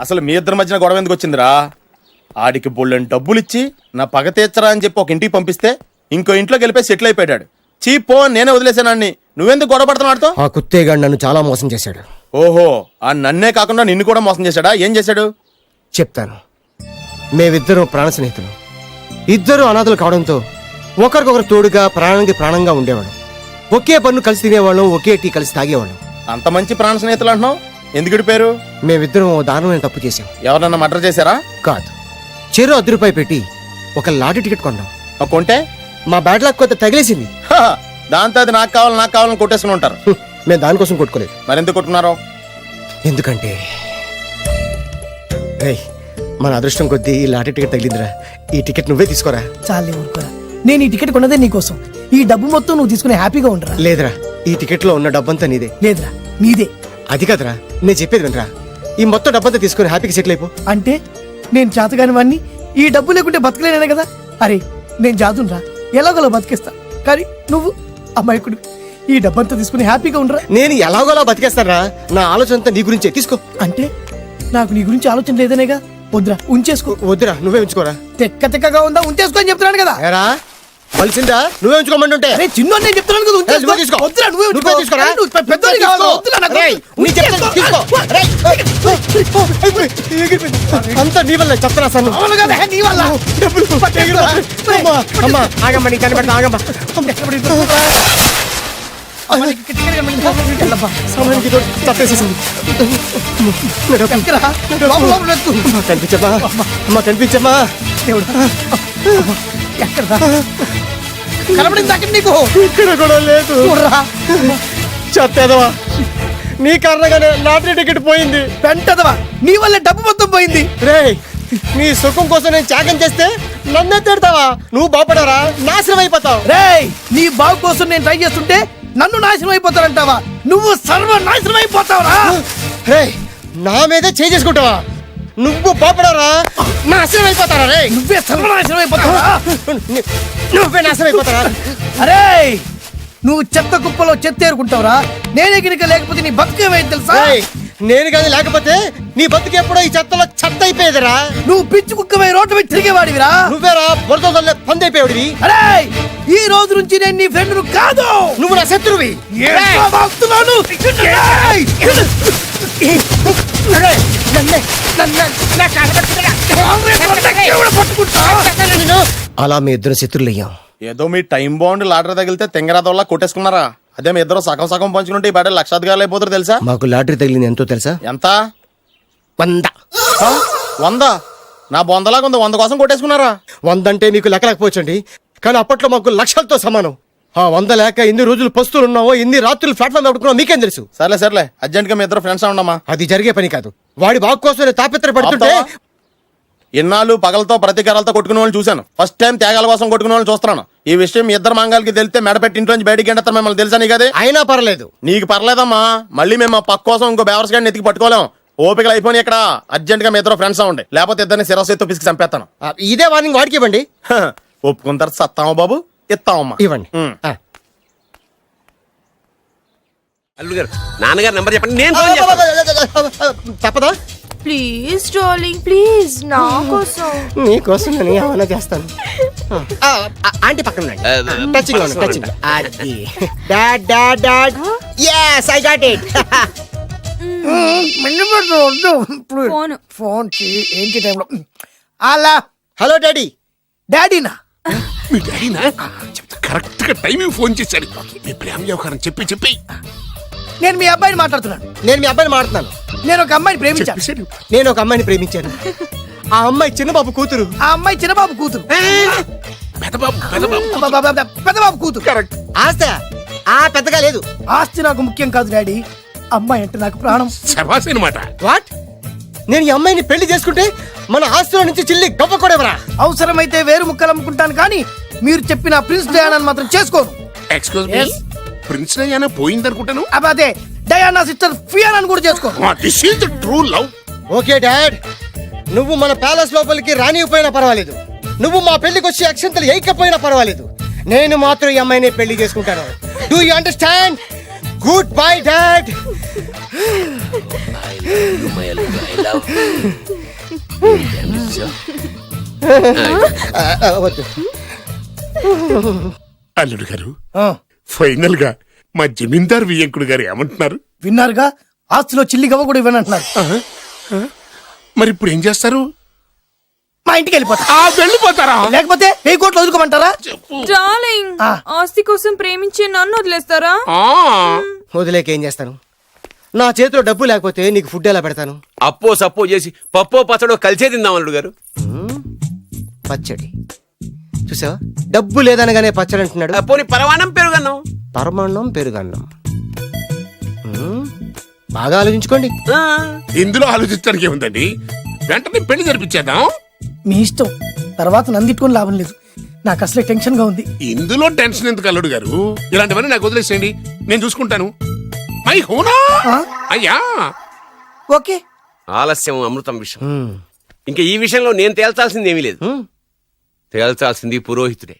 అసలు మీ ఇద్దరి మధ్యన గొడవ ఎందుకు వచ్చిందిరా? ఆడికి బొళ్ళని డబ్బులు ఇచ్చి నా పగ తీర్చరా అని చెప్పి ఒక ఇంటికి పంపిస్తే ఇంకో ఇంట్లోకి వెళ్ళిపోయి సెటిల్ అయిపోయాడు. చీపో నేనే వదిలేసానాన్ని. నువ్వెందుకు గొడవ పడుతున్నాడుతో? ఆ కుత్తేగాడు నన్ను చాలా మోసం చేశాడు. ఓహో, ఆ నన్నే కాకుండా నిన్ను కూడా మోసం చేశాడా? ఏం చేశాడు చెప్తాను. మేమిద్దరం ప్రాణ స్నేహితులు. ఇద్దరు అనాథలు కావడంతో ఒకరికొకరు తోడుగా ప్రాణానికి ప్రాణంగా ఉండేవాడు. ఒకే పన్ను కలిసి తినేవాళ్ళం, ఒకే టీ కలిసి తాగేవాళ్ళం. అంత మంచి ప్రాణ స్నేహితులు అంటున్నావు, ఎందుకు విడిపోయారు? మేమిద్దరం దారుణమైన తప్పు చేశాం. ఎవరన్నా మర్డర్ చేశారా? కాదు, చెరో ₹10 పెట్టి ఒక లాటరీ టికెట్ కొన్నాం. కొంటే మా బ్యాడ్ లక్ కొత్త తగిలేసింది. దాంతో అది నాకు కావాలని కొట్టేసుకుని ఉంటారు. మేము దానికోసం కొట్టుకోలేదు. మరెందుకు కొట్టుకున్నారో? ఎందుకంటే మన అదృష్టం కొద్దీ ఈ లాటరీ టికెట్ తగిలిందిరా. ఈ టికెట్ నువ్వే తీసుకోరా. చాలే ఊరుకోరా. నేను ఈ టికెట్ కొన్నదే నీకోసం. ఈ డబ్బు మొత్తం నువ్వు తీసుకుని హ్యాపీగా ఉండరా. లేదురా, ఈ టికెట్ లో ఉన్న డబ్బంతా నీదే. లేదురా, నీదే. అది కదరా, నేను చెప్పేది వినరా. ఈ మొత్తం డబ్బంతా తీసుకుని హ్యాపీగా సెటిల్ అయిపో. అంటే నేను చేతగాని వాడిని, ఈ డబ్బు లేకుంటే బతకలేనే కదా. అరే నేను జాతునరా, ఎలాగోలా బతికేస్తా. కానీ నువ్వు అమాయకుడు. ఈ డబ్బంతా తీసుకుని హ్యాపీగా ఉండరా. నేను ఎలాగోలా బతికేస్తారా. నా ఆలోచన అంతా నీ గురించే. తీసుకో. అంటే నాకు నీ గురించి ఆలోచన లేదనేగా. వద్దురా, ఉంచేసుకో. వద్దురా, నువ్వే ఉంచుకోరా. తెక్కగా ఉందా, ఉంచేసుకో అని చెప్తున్నాను కదా. కలిసిందా? నువ్వే ఉంచుకోమంటుంటే. చిన్న నేను చెప్తున్నాను కదా, ఉంచేసుకో. వద్దురా, నువ్వే తీసుకోరా. పెద్దోని కావాలి. వద్దురా నాకు. అంతా నీ వల్ల చెప్తారా సార్. అవును కదా, నీ వల్ల. అమ్మా ఆగమ్మా, నీ కనిపెడతా ఆగమ్మా. కనిపించమ్మా, అమ్మా కనిపించమ్మా. కనబడింది అక్కడ నీకు. ఇక్కడ కూడా లేదు. చెత్తదవా, నీ కారణంగానే లాటరీ టికెట్ పోయింది. వెంటదవా, నీ వల్ల డబ్బు మొత్తం పోయింది. రే, నీ సుఖం కోసం నేను త్యాగం చేస్తే నన్నే తిడతావా? నువ్వు బాగుపడరా, నాశనం అయిపోతావు. రే, నీ బాగు కోసం నేను ట్రై చేస్తుంటే నన్ను నాశనం అయిపోతానంటావా? నువ్వు సర్వనాశనం అయిపోతావురా. రే, నా మీదే చేసుకుంటావా? నువ్వు బాగుపడరా, నాశనం అయిపోతారా. రే, నువ్వే సర్వనాశనం అయిపోతావా. నువ్వే నాశనం అయిపోతారా. అరే, నువ్వు చెత్త కుప్పలో చెత్త ఏరుకుంటావురా. నేనే గినక లేకపోతే నీ బతుకేమైంది తెలుసా? నేను కానీ లేకపోతే నీ బతుకు ఎప్పుడో ఈ చెత్తలో చెత్త అయిపోయేదిరా. నువ్వు పిచ్చి కుక్కమై రోడ్డు మీద తిరిగేవాడివిరా. నువ్వేరా బురదలో పంది అయిపోయాడివి. అరే ఈ రోజు నుంచి నేను నీ ఫ్రెండ్ కాదు, నువ్వు నా శత్రువి. అలా మీ ఇద్దరు శత్రులు అయ్యాం. ఏదో మీ టైం బాండ్ లాటరీ తగిలితే తెంగరాదోళ్ళ కొట్టేసుకున్నారా? అదే మీ ఇద్దరు సగం సగం పంచుకుంటే ఈ బయట లక్షాధికారులు అయిపోతారు తెలుసా? మాకు లాటరీ తగిలింది ఎంతో తెలుసా? ఎంత? 100. 100? నా బొందలాగా ఉంది, 100 కోసం కొట్టేసుకున్నారా? 100 అంటే మీకు లెక్క లేకపోవచ్చండి, కానీ అప్పట్లో మాకు లక్షలతో సమానం. ఆ 100 లేక ఎన్ని రోజులు పస్తులు ఉన్నావో, ఎన్ని రాత్రులు ప్లాట్ఫామ్ పెట్టుకున్నావు మీకేం తెలుసు? సర్లే అర్జెంట్ గా మీ ఇద్దరు ఫ్రెండ్స్ ఉండమ్మా. అది జరిగే పని కాదు. వాడి బాగు కోసం తాపిత్ర పడుతుంటే ఇన్నాళ్ళు పగలతో ప్రతీకారాలతో కొట్టుకునే వాళ్ళు చూశాను. ఫస్ట్ టైం త్యాగాల కోసం కొట్టుకునే వాళ్ళు చూస్తున్నాను. ఈ విషయం మీ ఇద్దరు మంగాలకి తెలిస్తే మెడపెట్టి ఇంట్లోంచి బయటికి ఎండతారు. మిమ్మల్ని తెలుసా నీకు? అదే అయినా పర్లేదు. నీకు పర్లేదమ్మా, మళ్ళీ మేము మా పక్క కోసం ఇంకో బేవర్స్ గాడిని ఎత్తికి పట్టుకోలేం. ఓపికలు అయిపోయి ఇక్కడ అర్జెంట్ గా మీ ఇద్దరు ఫ్రెండ్స్ అవ్వండి, లేకపోతే ఇద్దరిని శిరస్సుతో పిసికి చంపేస్తాను. ఇదే వార్నింగ్ వాడికి ఇవ్వండి. ఒప్పుకున్న తర్వాత సత్తామా బాబు? ఇస్తామమ్మా. ఇవ్వండి. అల్లుడు గారు, నాన్నగారు నెంబర్ చెప్పండి, నేను ఫోన్ చేస్తాను. తప్పదా? ప్లీజ్ డార్లింగ్ ప్లీజ్, నా కోసం. నీకోసం నేను ఏమైనా చేస్తాను. ఆంటీ పక్కన touching. Dad dad dad, yes I got it. Phone phone ఏంటి టైంలో? అలా హలో డాడీ. డాడీనా? మీ డాడీనా? చెప్తా, కరెక్ట్ గా టైమింగ్ ఫోన్ చేశాడు. మీ ప్రేమ వ్యవహారం చెప్పి నేను మీ అబ్బాయిని మాట్లాడుతున్నాను. నేను మీ అబ్బాయిని మాట్లాడుతున్నాను. నేను ఒక అమ్మాయిని ప్రేమించాను. నేను ఒక అమ్మాయిని ప్రేమించాను. ఆ అమ్మాయి చిన్నబాబు కూతురు. ఆ అమ్మాయి చిన్నబాబు కూతురు. పెద్దబాబు కూతురు. కరెక్ట్. ఆస్తి పెద్దగా లేదు. ఆస్తి నాకు ముఖ్యం కాదు డాడీ, అమ్మాయి అంటే నాకు ప్రాణం. శబాస్ అనమాట. వాట్? నేను ఈ అమ్మాయిని పెళ్లి చేసుకుంటే మన ఆస్తిలో నుంచి చిల్లి గవ్వ కూడా ఎవరా? అవసరమైతే వేరు ముక్కలు అమ్ముకుంటాను, కానీ మీరు చెప్పిన ప్రిన్స్ డయానా మాత్రం చేసుకోను. ఎక్స్క్యూజ్ మీ, ప్రిన్స్ డయానా పోయిందనుకుంటాను. అదే డయానా సిస్టర్ ఫియానాని కూడా చేసుకోను. This is the true love. Okay dad, నువ్వు మన ప్యాలెస్ లోపలికి రానిపోయినా పర్వాలేదు, నువ్వు మా పెళ్లికి వచ్చి అక్షంతలు వేయకపోయినా పర్వాలేదు, నేను మాత్రం ఈ అమ్మాయిని పెళ్లి చేసుకుంటాను. Do you understand? Good bye dad. అల్లుడు గారు, ఫైనల్ గా మా జమీందార్ వియ్యంకుడు గారు ఏమంటున్నారు? విన్నారుగా, ఆస్తిలో చిల్లి గవ్వ కూడా ఇవ్వనంటున్నారు. మరి ఇప్పుడు ఏం చేస్తారు? మా ఇంటికి వెళ్ళిపోతారా? లేకపోతే 1000 కోట్లు వదులుకోమంటారా? డార్లింగ్, ఆస్తి కోసం ప్రేమించే నన్ను వదిలేస్తారా? వదిలేక ఏం చేస్తాను? నా చేతిలో డబ్బు లేకపోతే నీకు ఫుడ్ ఎలా పెడతాను? అప్పో సప్పో చేసి పప్పో పచ్చడో కలిసే తిందాం అల్లుడు గారు. పచ్చడి చూసావా? డబ్బు లేదనగానే పచ్చడి అంటున్నాడు. పోనీ పరమాణం పెరుగన్నాం. పరమాన్నం పెరుగన్నం. బాగా ఆలోచించుకోండి. ఇందులో ఆలోచించడానికి ఏముందండి? వెంటనే పెళ్లి జరిపించేద్దాం. మీ ఇష్టం, తర్వాత నందిట్టుకుని లాభం లేదు. నాకు అసలే టెన్షన్ గా ఉంది. ఇందులో టెన్షన్ ఎందుకు అల్లుడు గారు? ఇలాంటివన్నీ నాకు వదిలేసేయండి, నేను చూసుకుంటాను. మై హోనా అయ్యా. ఓకే. ఆలస్యం అమృతం విషయం. ఇంకా ఈ విషయంలో నేను తేల్చాల్సింది ఏమీ లేదు. తేల్చాల్సింది పురోహితుడే.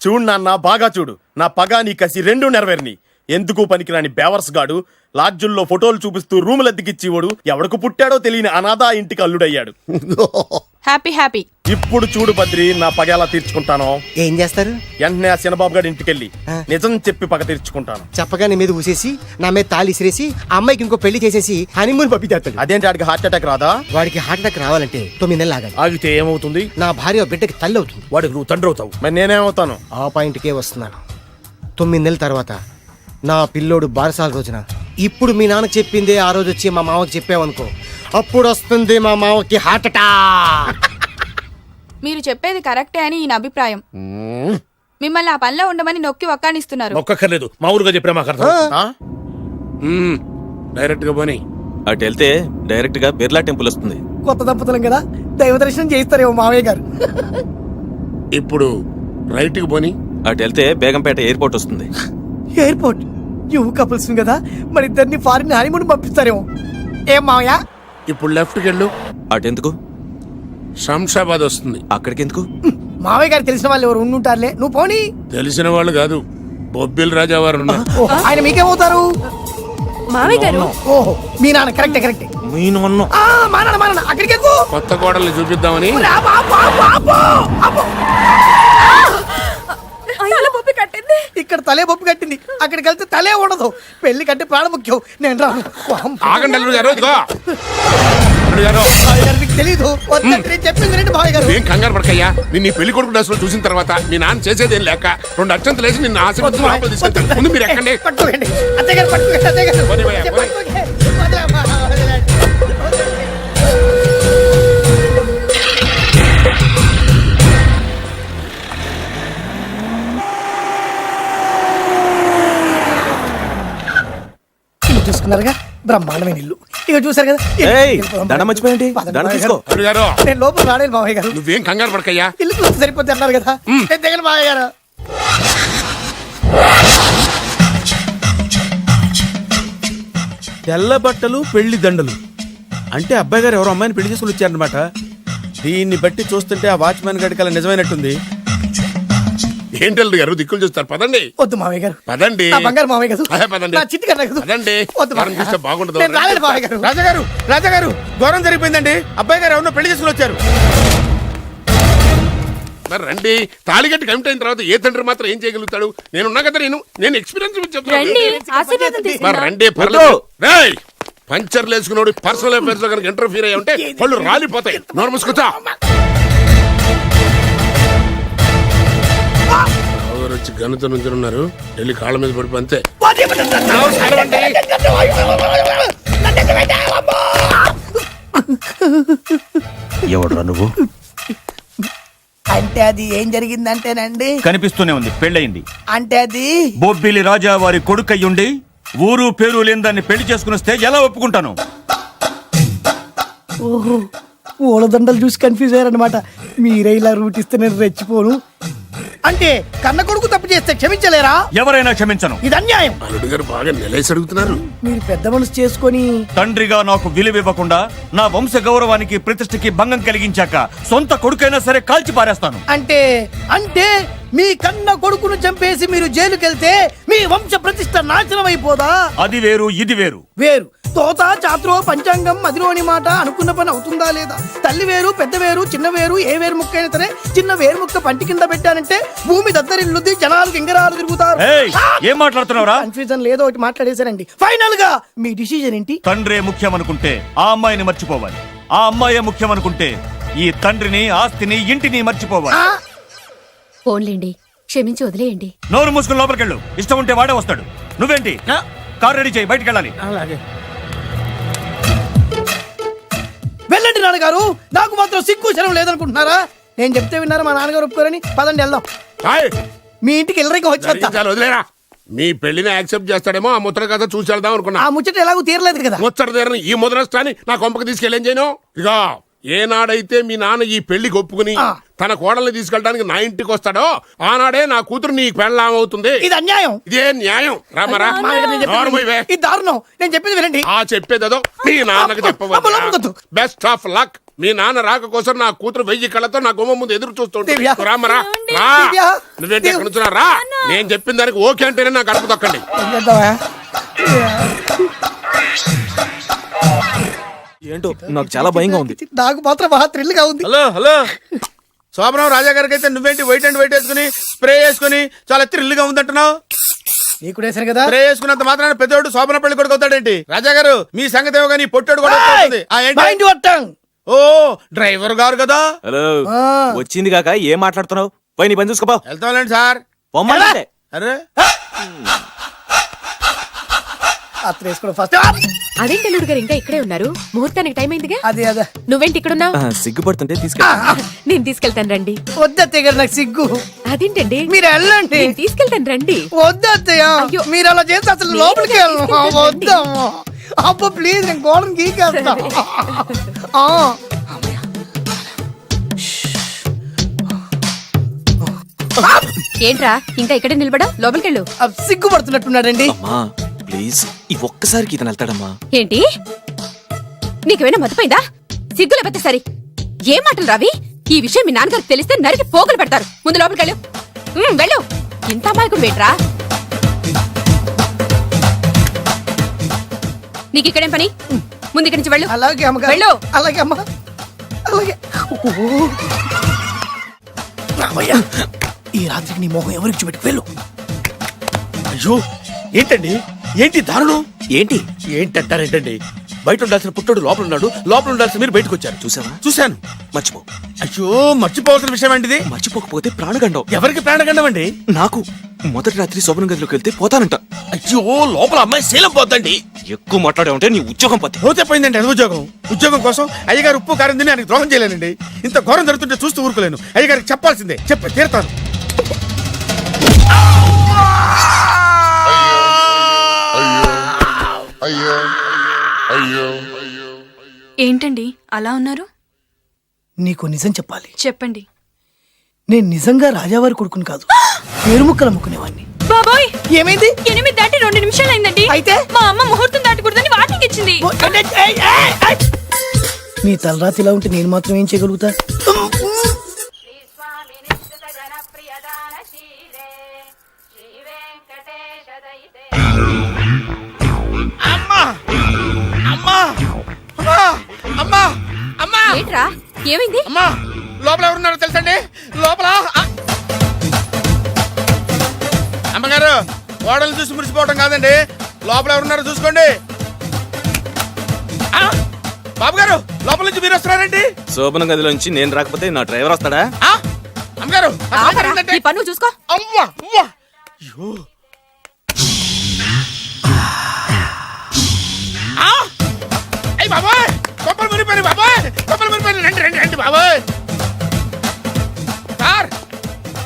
చూడు నాన్న, బాగా చూడు. నా పగ నీ కసి రెండు నెరవేరిని. ఎందుకు పనికిరాని బేవర్స్ గాడు లాడ్జుల్లో ఫోటోలు చూపిస్తూ రూములు అద్దెకిచ్చివాడు ఎవడకు పుట్టాడో తెలియని అనాథ ఇంటికి అల్లుడయ్యాడు. Happy happy. ఇప్పుడు చూడు బద్రి, నా పగ ఎలా తీర్చుకుంటానో. ఏం చేస్తారు? వెంటనే ఆ చిన్నబాబు గారి ఇంటికెళ్ళి నిజం చెప్పి పగ తీర్చుకుంటాను. చెప్పగానే మీద ఊసేసి నా మీద తాళి ఇసిరేసి ఆ అమ్మాయికి ఇంకో పెళ్లి చేసేసి హనీమూన్ పంపించేస్తాడు. అదేంటి, వాడికి హార్ట్ అటాక్ రాదా? వాడికి హార్ట్ అటాక్ రావాలంటే 9 నెలలు ఆగాలి. ఆగితే ఏమవుతుంది? నా భార్య బిడ్డకి తల్లి అవుతుంది. వాడికి నువ్వు తండ్రి అవుతావు. మరి నేనేమవుతాను? ఆ పాయింట్కే వస్తున్నాను. 9 నెలల తర్వాత నా పిల్లోడు బారసాల రోజున ఇప్పుడు మీ నాన్నకు చెప్పిందే ఆ రోజు వచ్చి మా మామకి చెప్పావనుకో, అప్పుడు వస్తుంది మా మామకి హార్ట్ అటాక్. మీరు చెప్పేది కరెక్టే అని ఈయన అభిప్రాయం. మిమ్మల్ని ఆ పనిలో ఉండమని నొక్కి ఒక్కానిస్తున్నారు. ఒక్కర్లేదు, మా ఊరుగా చెప్పినా మాకు అర్థం. డైరెక్ట్ గా పోనీ. అటు వెళ్తే డైరెక్ట్ గా బిర్లా టెంపుల్ వస్తుంది. కొత్త దంపతులం కదా, దైవ దర్శనం చేయిస్తారేమో మావయ్య గారు. ఇప్పుడు రైట్ కి పోనీ. అటు వెళ్తే బేగంపేట ఎయిర్పోర్ట్ వస్తుంది. ఎయిర్పోర్ట్ యువ కపుల్స్ కదా, మరి ఇద్దరిని ఫారిన్ హనీమూన్ పంపిస్తారేమో. ఏం మావయ్య? ఇప్పుడు లెఫ్ట్ కి వెళ్ళు. అటెందుకు? శంషాబాద్ వస్తుంది. అక్కడికి ఎందుకు? మావయ్య గారు తెలిసిన వాళ్ళు ఎవరు ఉండుంటారులే, నువ్వు పోనీ. తెలిసిన వాళ్ళు కాదు, బొబ్బిల్ రాజా వారు ఉన్నారు. ఆయన మీకేమవుతారు? మామయ్య గారు. ఓహో మీ నాన్న కరెక్టే కరెక్టే. మీ నాన్న మా నాన్న అక్కడికి ఎక్కువ. కొత్త కోడల్ని చూపిద్దామని. ఇక్కడ తలే బొప్పి కట్టింది, అక్కడికి వెళ్తే తలే ఉండదు. పెళ్లి కంటే ప్రాణం ముఖ్యం. నేను రాను. ఆగండి అల్లుడు గారు, ఇదిగో. అల్లుడు గారు, మీకు తెలీదు. వద్దంటే చెప్పింది రండి బాయ్ గారు. ఏం కంగారు పడకయ్యా. నిన్ను ఈ పెళ్లి కొడుకు డ్రెస్సులో చూసిన తర్వాత మీ నాన్న చేసేదేం లేక 2 అక్షంతలు వేసి నిన్ను ఆశీర్వదించి లోపలికి తీసుకెళ్తాను. ముందు మీరు ఎక్కండి. పట్టుకోండి అత్తయ్య గారు, పట్టుకోండి అత్తయ్య గారు. పోనీ భయ్యా, పోనీ. చూసుకున్నారుగా, బ్రహ్మాండమైన ఇల్లు. ఇక చూసారు కదా. దండ మర్చిపోయండి. దండ తీసుకో. అల్లుడు గారు, నేను లోపల రాడేది మావయ్య గారు. నువ్వేం కంగారు పడకయ్యా. ఇల్లు చూస్తే సరిపోతే అన్నారు కదా. దగ్గర మావయ్య గారు. తెల్ల బట్టలు పెళ్లి దండలు అంటే అబ్బాయి గారు ఎవరో అమ్మాయిని పెళ్లి చేసుకుని వచ్చారనమాట. దీన్ని బట్టి చూస్తుంటే ఆ వాచ్మెన్ గడి కల నిజమైనట్టుంది. ఏంటి అల్లుడు గారు దిక్కులు చూస్తారు? పదండి. వద్దు మావయ్య గారు. పదండి. నా బంగారు మావయ్య గారు. అదే పదండి. నా చిట్టి కన్నా గారు. పదండి. వద్దు వారం చూస్తే బాగుండదు. నేను రాలేదు మావయ్య గారు. రాజాగారు ఘోరం జరిగిపోయిందండి. అబ్బాయి గారు ఎవరినో పెళ్లి చేసుకుని వచ్చారు. మరి రండి. తాళిగట్టి కమిట్ అయిన తర్వాత ఏ తండ్రి మాత్రం ఏం చేయగలుగుతాడు? నేనున్నా కదా, నేను ఎక్స్పీరియన్స్ చెప్తాను. మరి రండి, పర్లేదు. రేయ్, పంచర్లు వేసుకున్నాడు పర్సనల్ అఫేర్స్ లో కనుక ఇంటర్ఫీర్ అయ్యి ఉంటే వాళ్ళు రాలిపోతాయి. నోరు మూసుకొచ్చా. వచ్చి గనుత నుంచి ఉన్నారు. వెళ్ళి కాళ్ళ మీద పడిపో అంతే. ఎవడురా నువ్వు? అంటే అది ఏం జరిగిందంటేనండి, కనిపిస్తూనే ఉంది, పెళ్ళయింది. అంటే అది బొబ్బిలి రాజా వారి కొడుకయ్యుండి ఊరు పేరు లేని దాన్ని పెళ్లి చేసుకుని వస్తే ఎలా ఒప్పుకుంటాను? ఓహో పూలదండలు చూసి కన్ఫ్యూజ్ అయ్యారనమాట. మీరే ఇలా రూట్ ఇస్తే నేను రెచ్చిపోను. అంటే కన్న కొడుకు తప్పు చేస్తే క్షమించలేరా? ఎవరైనా క్షమించను. ఇది అన్యాయం. అల్లుడు గారు బాగా నిలేసి అడుగుతున్నారు. మీరు పెద్ద మనసు చేసుకొని తండ్రిగా నాకు విలువ ఇవ్వకుండా నా వంశ గౌరవానికి ప్రతిష్టకి భంగం కలిగించాక సొంత కొడుకైనా సరే కాల్చి పారేస్తాను. అంటే అంటే మీ కన్న కొడుకును చంపేసి మీరు జైలుకెళ్తే మీ వంశ ప్రతిష్ట నాశనం అయిపోదా? అది వేరు, ఇది వేరు. వేరు. తోత చాత్రో పంచాంగం మదిలోని మాట అనుకున్న పని అవుతుందా లేదా? తల్లి వేరు, పెద్ద వేరు, చిన్న వేరు, ఏ వేరు ముక్క అయినా సరే చిన్న వేరు ముక్క పంటి కింద పెట్టానంటే భూమి దద్దరిల్లుద్ది, జనాలు గింగరాలు తిరుగుతారు. ఏం మాట్లాడుతున్నావురా? కన్ఫ్యూజన్ లేదో ఒకటి మాట్లాడేశారండి. ఫైనల్ గా మీ డిసిజన్ ఏంటి? తండ్రే ముఖ్యం అనుకుంటే ఆ అమ్మాయిని మర్చిపోవాలి. ఆ అమ్మాయే ముఖ్యం అనుకుంటే ఈ తండ్రిని, ఆస్తిని, ఇంటిని మర్చిపోవాలి. ఫోన్లేండి, క్షమించి వదిలేయండి. నోరు మూసుకుని లోపలికెళ్ళు. ఇష్టం ఉంటే వాడే వస్తాడు. నువ్వేంటి? కార్ రెడీ చేయి, బయటికి వెళ్ళాలి. అలాగే. వెళ్ళండి నాన్నగారు. నాకు మాత్రం సిగ్గు శరం లేదనుకుంటున్నారా? నేను చెప్తే విన్నారా? మా నాన్నగారు ఒప్పుకోరని. పదండి వెళ్దాం. మీ ఇంటికి ఎల్లరికి వచ్చి వదిలేరా. మీ పెళ్లిని యాక్సెప్ట్ చేస్తాడేమో ఆ ముద్ర కథ చూసి వెళ్దాం అనుకున్నా. ఆ ముచ్చట ఎలాగో తీరలేదు కదా. ముచ్చట తీరని ఈ ముద్రష్టాన్ని నా కొంపకి తీసుకెళ్ళేం చేయను. ఇక ఏనాడైతే మీ నాన్న ఈ పెళ్లికి ఒప్పుకుని తన కోడల్ని తీసుకెళ్ళడానికి నా ఇంటికి వస్తాడో ఆనాడే నా కూతురు నీ పెళ్ళామవుతుంది. ఇది అన్యాయం. ఇదే న్యాయం. రామరా. ఇది దారుణం. నేను చెప్పేది వినండి. ఆ చెప్పేదేదో మీ నాన్నకు చెప్పవచ్చు. Best of luck. మీ నాన్న రాక కోసం నా కూతురు 1000 కళ్ళతో నా గుమ్మ ముందు ఎదురు చూస్తుంటే రామరా. నువ్వేంటి ఎక్కడ నుంచున్నా రా. నేను చెప్పిన దానికి ఓకే అంటేనే నా గడప తొక్కండి. ఏంటో నాకు చాలా భయంగా ఉంది. నాకు మాత్రం బాగా థ్రిల్ గా ఉంది. హలో శోభరావు రాజా గారికి అయితే నువ్వేంటి వైట్ అండ్ వైట్ వేసుకుని స్ప్రే వేసుకుని చాలా థ్రిల్ గా ఉందంటున్నావు. నీకు వేసాను కదా. స్ప్రే వేసుకున్నంత మాత్రాన పెద్దోడు శోభన పెళ్లి కొడుకు అవుతాడేంటి? రాజా గారు మీ సంగతి ఏమో కానీ పొట్టాడు కూడా అవుతుంది. ఓ డ్రైవర్ గారు కదా. హలో, వచ్చింది కాక ఏం మాట్లాడుతున్నావు? పోయి నీ పని చూసుకోపో. వెళ్తాంలేండి సార్. పొమ్మంటే అరే అదేంటి అల్లుడు గారు ఇంకా ఇక్కడే ఉన్నారు? ముహూర్తానికి టైం అయిందిగా. అదే అదే. నువ్వేంటి ఇక్కడున్నా? సిగ్గుపడుతుంటే తీసుకెళ్ళి. నేను తీసుకెళ్తాను రండి. వద్దత్తయ్య గారు, నాకు సిగ్గు. అదేంటండి? మీరు వెళ్ళండి. నేను తీసుకెళ్తాను రండి. వద్దత్తయ్య, మీరు అలా చేస్తే అసలు లోపలికి వెళ్ళను. వద్దమ్మా. అబ్బా ప్లీజ్, నేను గోడను గీకేస్తా. ఏంట్రా ఇంకా ఇక్కడే నిలబడా? లోపలికెళ్ళు. సిగ్గుపడుతున్నట్టున్నాడండి. ప్లీజ్ ఈ ఒక్కసారికి ఇతను వెళ్తాడమ్మా. ఏంటి? నీకేమైనా మతిపోయిందా? సిగ్గు లేకపోతే సరి. ఏం మాటలు రావి? ఈ విషయం మీ నాన్నగారికి తెలిస్తే నరికి పోగులు పెడతారు. ముందు లోపలికెళ్ళు. వెళ్ళు. ఇంత అమాయకుడు వేట్రా. నీకు ఇక్కడేం పని ముందు ఇక్కడి నుంచి వెళ్ళు. అలాగే అమ్మగారు. వెళ్ళు. అలాగే అమ్మా, అలాగే. ఓ, రామయ్య, ఈ రాత్రికి నీ మొహం ఎవరికి చూపెట్టుకు వెళ్ళు. అయ్యో ఏంటండి, ఏంటి దారుణం? ఏంటి ఏంటంటారేంటండి? బయట ఉండాల్సిన పుట్టోడు లోపల ఉన్నాడు, లోపల ఉండాల్సిన మీరు బయటకు వచ్చారు. చూసావా? చూశాను. మర్చిపో. అయ్యో మర్చిపోవాల్సిన విషయం అండి ఇది. మర్చిపోకపోతే ప్రాణగండం. ఎవరికి ప్రాణగండం అండి? నాకు మొదటి రాత్రి శోభన గదిలోకి వెళ్తే పోతానంట. అయ్యో లోపల అమ్మాయి శీలం పోతండి. ఎక్కువ మాట్లాడే ఉంటే నీ ఉద్యోగం పోతే. పోతే పోయిందండి అది ఉద్యోగం. ఉద్యోగం కోసం అయ్యగారు ఉప్పు కారం తిని ఆయనకి ద్రోహం చేయలేనండి. ఇంత ఘోరం జరుగుతుంటే చూస్తూ ఊరుకోలేను. అయ్యగారికి చెప్పాల్సిందే, చెప్పి తీరుతాను. ఏంటండి అలా ఉన్నారు? నీకు నిజం చెప్పాలి. చెప్పండి. నేను నిజంగా రాజావారి కొడుకుని కాదు, పేరు ముక్కలు అమ్ముకునేవాడిని. బాబోయ్, ఏమైంది? 8 దాటి 2 నిమిషాలు అయిందండి. అయితే మా అమ్మ ముహూర్తం దాటకూడదని వాటికి ఇచ్చింది. నీ తలరాతి ఇలా ఉంటే నేను మాత్రం ఏం చేయగలుగుతా? ఏంట్రా ఏమైంది? అమ్మా లోపల ఎవరున్నారో తెలుసండి? లోపల అమ్మగారు ఓడలు చూసి మురిసిపోవడం కాదండి, లోపల ఎవరున్నారో చూసుకోండి. బాబు గారు లోపల నుంచి మీరు వస్తున్నారండి. శోభన గదిలోంచి నేను రాకపోతే నా డ్రైవర్ వస్తాడా? అమ్మగారు ఈ పన్ను చూసుకో. అమ్మా అమ్మా అయ్యో అయ్యి బాబాయ్, కొప్పలు మునిపోయి బాబాయ్, కొప్పలు మునిపోయి. రండి రండి రండి బాబాయ్. సార్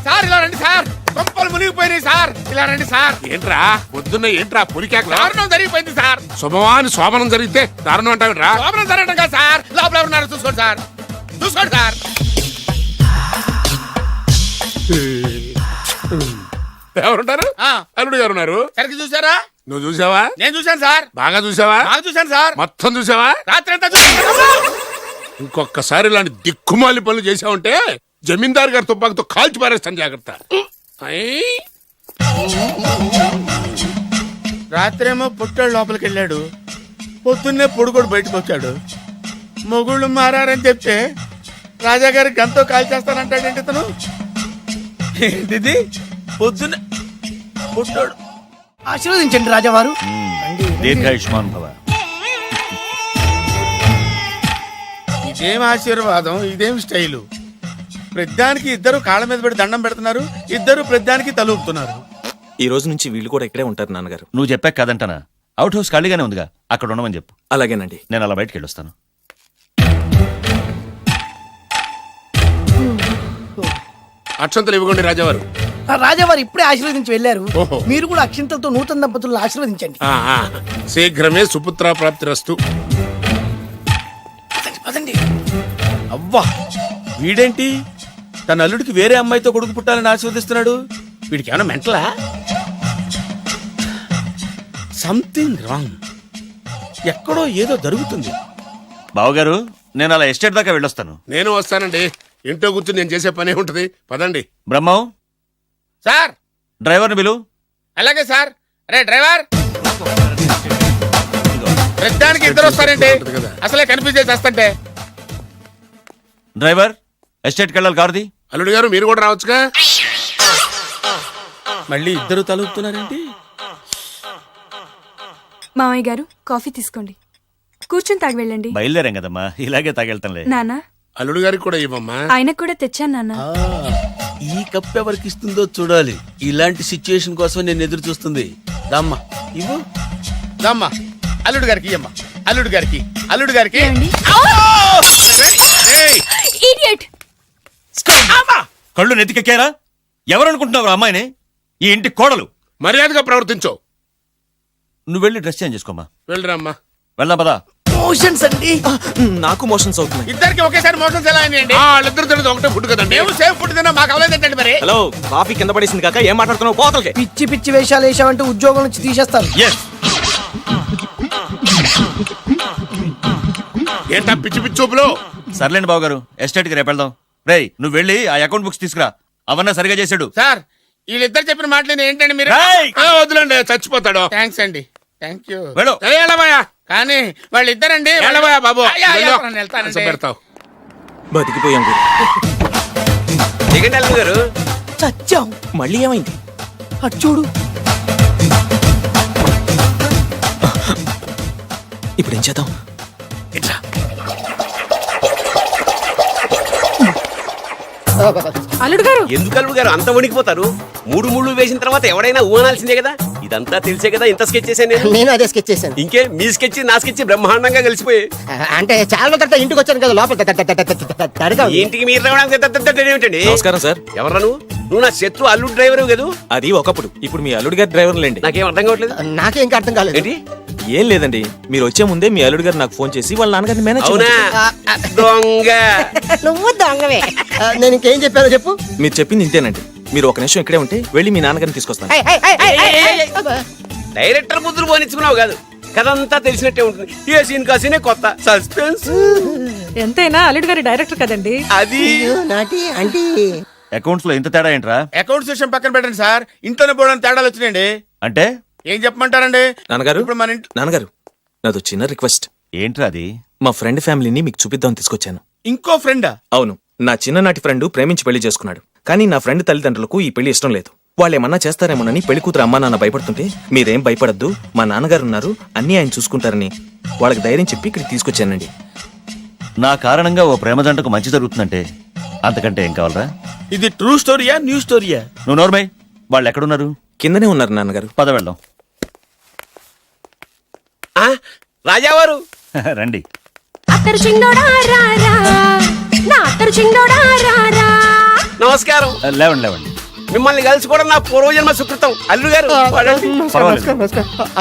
సార్ ఇలా రండి సార్, కొంపలు మునిగిపోయినాయి సార్, ఇలా రండి సార్. ఏంట్రా పొద్దున్న ఏంట్రా పులికేకలా? దారుణం జరిగిపోయింది సార్. శుభమాని శోభనం జరిగితే దారుణం అంటావురా? లోపల జరగడం కాదు సార్, లోపల ఎవరున్నారో చూసుకోండి సార్, చూసుకోండి సార్. ఎవరుంటారు? అల్లుడు గారు ఉన్నారు. సరిగ్గా చూసారా? నువ్వు చూసావా? నేను చూశాను సార్. బాగా చూసావా? బాగా చూశాను సార్. మొత్తం చూసావా? రాత్రి అంతా చూశాను. ఇంకొకసారి ఇలాంటి దిక్కుమాలి పనులు చేసావంటే జమీందారు గారి తుపాకుతో కాల్చి పారేస్తాను, జాగ్రత్త. రాత్రేమో పుట్టాడు లోపలికి వెళ్ళాడు, పొద్దున్నే పొడుగోడు బయటకు వచ్చాడు. మొగుళ్ళు మారని చెప్తే రాజాగారి గంతో కాల్ చేస్తానంటాడేంటి ఇతను? ఏంటిది పొద్దున్నే పుట్టాడు. ఆశీర్వదించండి రాజావారు. దీర్ఘాయుష్మాన్ భవ. ఇదేం ఆశీర్వాదం, ఇదేం స్టైలు? ప్రతిదానికి ఇద్దరు కాళ్ళ మీద పెట్టి దండం పెడుతున్నారు, ఇద్దరు ప్రతిదానికి తలూపుతున్నారు. ఈ రోజు నుంచి వీళ్ళు కూడా ఇక్కడే ఉంటారు నాన్నగారు. నువ్వు చెప్పాక కాదంటానా? అవుట్ హౌస్ ఖాళీగానే ఉందిగా, అక్కడ ఉండమని చెప్పు. అలాగేనండి. నేను అలా బయటకు వెళ్ళొస్తాను. అక్షంతలు ఇవ్వకండి రాజావారు. ఆ రాజావారు ఇప్పుడే ఆశీర్వదించి వెళ్ళారు. ఓహో. మీరు కూడా అక్షింతలతో నూతన దంపతులను ఆశీర్వదించండి. శీఘ్రమే సుపుత్ర ప్రాప్తి రస్తు. పదండి. అవ్వా వీడేంటి తన అల్లుడికి వేరే అమ్మాయితో కొడుకు పుట్టాలని ఆశీర్వదిస్తున్నాడు? వీడికి ఏమైనా మెంటలా? సంథింగ్ రాంగ్, ఎక్కడో ఏదో జరుగుతుంది. బావగారు, నేను అలా ఎస్టేట్ దాకా వెళ్ళొస్తాను. నేను వస్తానండి, ఇంట్లో కూర్చుని నేను చేసే పనే ఉంటది. పదండి. బ్రహ్మం, సార్ డ్రైవర్ని పిలు. అలాగే సార్. అరే డ్రైవర్, ప్రతిదానికి ఇద్దరు వస్తారండి, అసలే కనిపించే చేస్తంటే. డ్రైవర్, ఎస్టేట్కి వెళ్ళాలి, కారుది. అల్లుడు గారు మీరు కూడా రావచ్చుగా. మళ్ళీ ఇద్దరు తలుపుతున్నారేంటి? మామయ్య గారు కాఫీ తీసుకోండి, కూర్చొని తాగి వెళ్ళండి. బయలుదేరాం కదమ్మా, ఇలాగే తాగెళ్తానులే. నానా, అల్లుడు గారికి కూడా ఇవ్వమ్మా. ఆయనకు కూడా తెచ్చాను నాన్న. ఈ కప్ ఎవరికి ఇస్తుందో చూడాలి. ఇలాంటి సిచ్యుయేషన్ కోసం నేను ఎదురు చూస్తుంది. దమ్మా ఇవ్వు, దమ్మా. అల్లుడు గారికి ఇయ్యమ్మా, అల్లుడు గారికి, అల్లుడు గారికి. ఇడియట్! కళ్ళు నెత్తికెక్కారా? ఎవరనుకుంటున్నావు అమ్మాయిని? ఈ ఇంటి కోడలు. మర్యాదగా ప్రవర్తించో. నువ్వు వెళ్ళి డ్రెస్ చేంజ్ చేసుకోమ్మా. వెళ్ళరమ్మా. వెళ్దాం పదా. మోషన్స్ అండి. నాకు మోషన్స్ అవుతున్నాయి. ఇద్దరికి ఒకేసారి మోషన్స్ ఎలా అయినాయండి? వాళ్ళిద్దరు తినదు ఒకటే ఫుడ్ కదండి. మేము సేమ్ ఫుడ్ తిన్నా, మాకు అవలేదండి మరి. హలో, కాఫీ కింద పడేసింది కాక ఏం మాట్లాడుతున్నావు? పోతలకి. పిచ్చి పిచ్చి వేషాలు వేసామంటే ఉద్యోగం నుంచి తీసేస్తారు. ఏంటా పిచ్చి పిచ్చి చూపులు? సర్లేండి బావగారు, ఎస్టేట్కి రేపు వెళ్దాం. రేయ్, నువ్వు వెళ్ళి ఆ అకౌంట్ బుక్స్ తీసుకురా, అవన్నా సరిగా చేశాడు. సార్ వీళ్ళిద్దరు చెప్పిన మాటలు ఏంటండి మీరు? వద్దులండి, చచ్చిపోతాడు. థ్యాంక్స్ అండి. థ్యాంక్ యూ వెళ్ళు. కానీ వాళ్ళిద్దరండి వెళ్ళవయ్యా బాబు. వెళ్తానండి. పెడతావు బతికిపోయాం గురు. దిగండి అల్లుడు గారు. చచ్చాం. మళ్ళీ ఏమైంది? అటు చూడు. ఇప్పుడు ఏం చేద్దాం? అల్లుడు గారు ఎందుకు అల్లుడు గారు అంత వణికిపోతారు? మూడు ముళ్ళు వేసిన తర్వాత ఎవడైనా ఊనాల్సిందే కదా. ఇదంతా తెలిసే కదా ఇంత స్కెచ్ చేశాను నేను. నేను అదే స్కెచ్ చేశాను. ఇంకే మీ స్కెచ్ నా స్కెచ్ బ్రహ్మాండంగా కలిసిపోయి. అంటే చాలా తర్వాత ఇంటికి వచ్చాను కదా, లోపల ఇంటికి మీరు రావడానికి ఏమిటండి? నమస్కారం సార్. ఎవరా నువ్వు నా శత్రు అల్లుడు డ్రైవర్ కదా. అది ఒకప్పుడు, ఇప్పుడు మీ అల్లుడు గారి డ్రైవర్ లేండి. నాకేం అర్థం కావట్లేదు. నాకే ఇంకా అర్థం కాలేదు. ఏంటి? ఏం లేదండి, మీరు వచ్చే ముందే మీ అల్లుడు గారు నాకు ఫోన్ చేసి వాళ్ళ నాన్నగారిని మేనేజ్ అవునా? దొంగ. నువ్వు దొంగవే. నేను ఇంకేం చెప్పానో చెప్పు. మీరు చెప్పింది ఇంతేనండి. మీరు ఒక నిమిషం ఇక్కడే ఉంటే వెళ్ళి మీ నాన్నగారిని తీసుకొస్తాను. డైరెక్టర్ ముద్దులు పోనిచ్చుకున్నావు కాదు, కథంతా తెలిసినట్టే ఉంటుంది. ఏ సీన్ కా సీనే కొత్త సస్పెన్స్. ఎంతైనా అల్లుడు గారి డైరెక్టర్ కదండి. అది నాటి అంటే అకౌంట్స్ లో ఇంత తేడా ఏంట్రా? అకౌంట్స్ విషయం పక్కన పెట్టండి సార్, ఇంట్లోనే పోవడానికి తేడాలు వచ్చినాయండి. అంటే ఏం చెప్పమంటారండి? నాన్నగారు, ఇప్పుడు మన ఇంట్లో నాన్నగారు, నాదో చిన్న రిక్వెస్ట్. ఏంట్రా అది? మా ఫ్రెండ్ ఫ్యామిలీని మీకు చూపిద్దామని తీసుకొచ్చాను. ఇంకో ఫ్రెండా? అవును, నా చిన్ననాటి ఫ్రెండ్ ప్రేమించి పెళ్లి చేసుకున్నాడు. కానీ నా ఫ్రెండ్ తల్లిదండ్రులకు ఈ పెళ్లి ఇష్టం లేదు. వాళ్ళు ఏమన్నా చేస్తారేమోనని పెళ్లి కూతురు అమ్మా నాన్న భయపడుతుంటే, మీరేం భయపడద్దు, మా నాన్నగారు ఉన్నారు, అన్నీ ఆయన చూసుకుంటారని వాళ్ళకి ధైర్యం చెప్పి ఇక్కడికి తీసుకొచ్చానండి. నా కారణంగా ఓ ప్రేమ జంటకు మంచి జరుగుతుందంటే అంతకంటే ఏం కావాలరా? ఇది ట్రూ స్టోరీయా న్యూ స్టోరీయా? నువ్వు నోర్మై. వాళ్ళు ఎక్కడున్నారు? కిందనే ఉన్నారు నాన్నగారు. పద వెళ్దాం. రాజావారు రండి. నమస్కారం. లేవండి లేవండి. మిమ్మల్ని కలుసుకోవడం నా పూర్వజన్మ సుకృతం. అల్లుడు గారు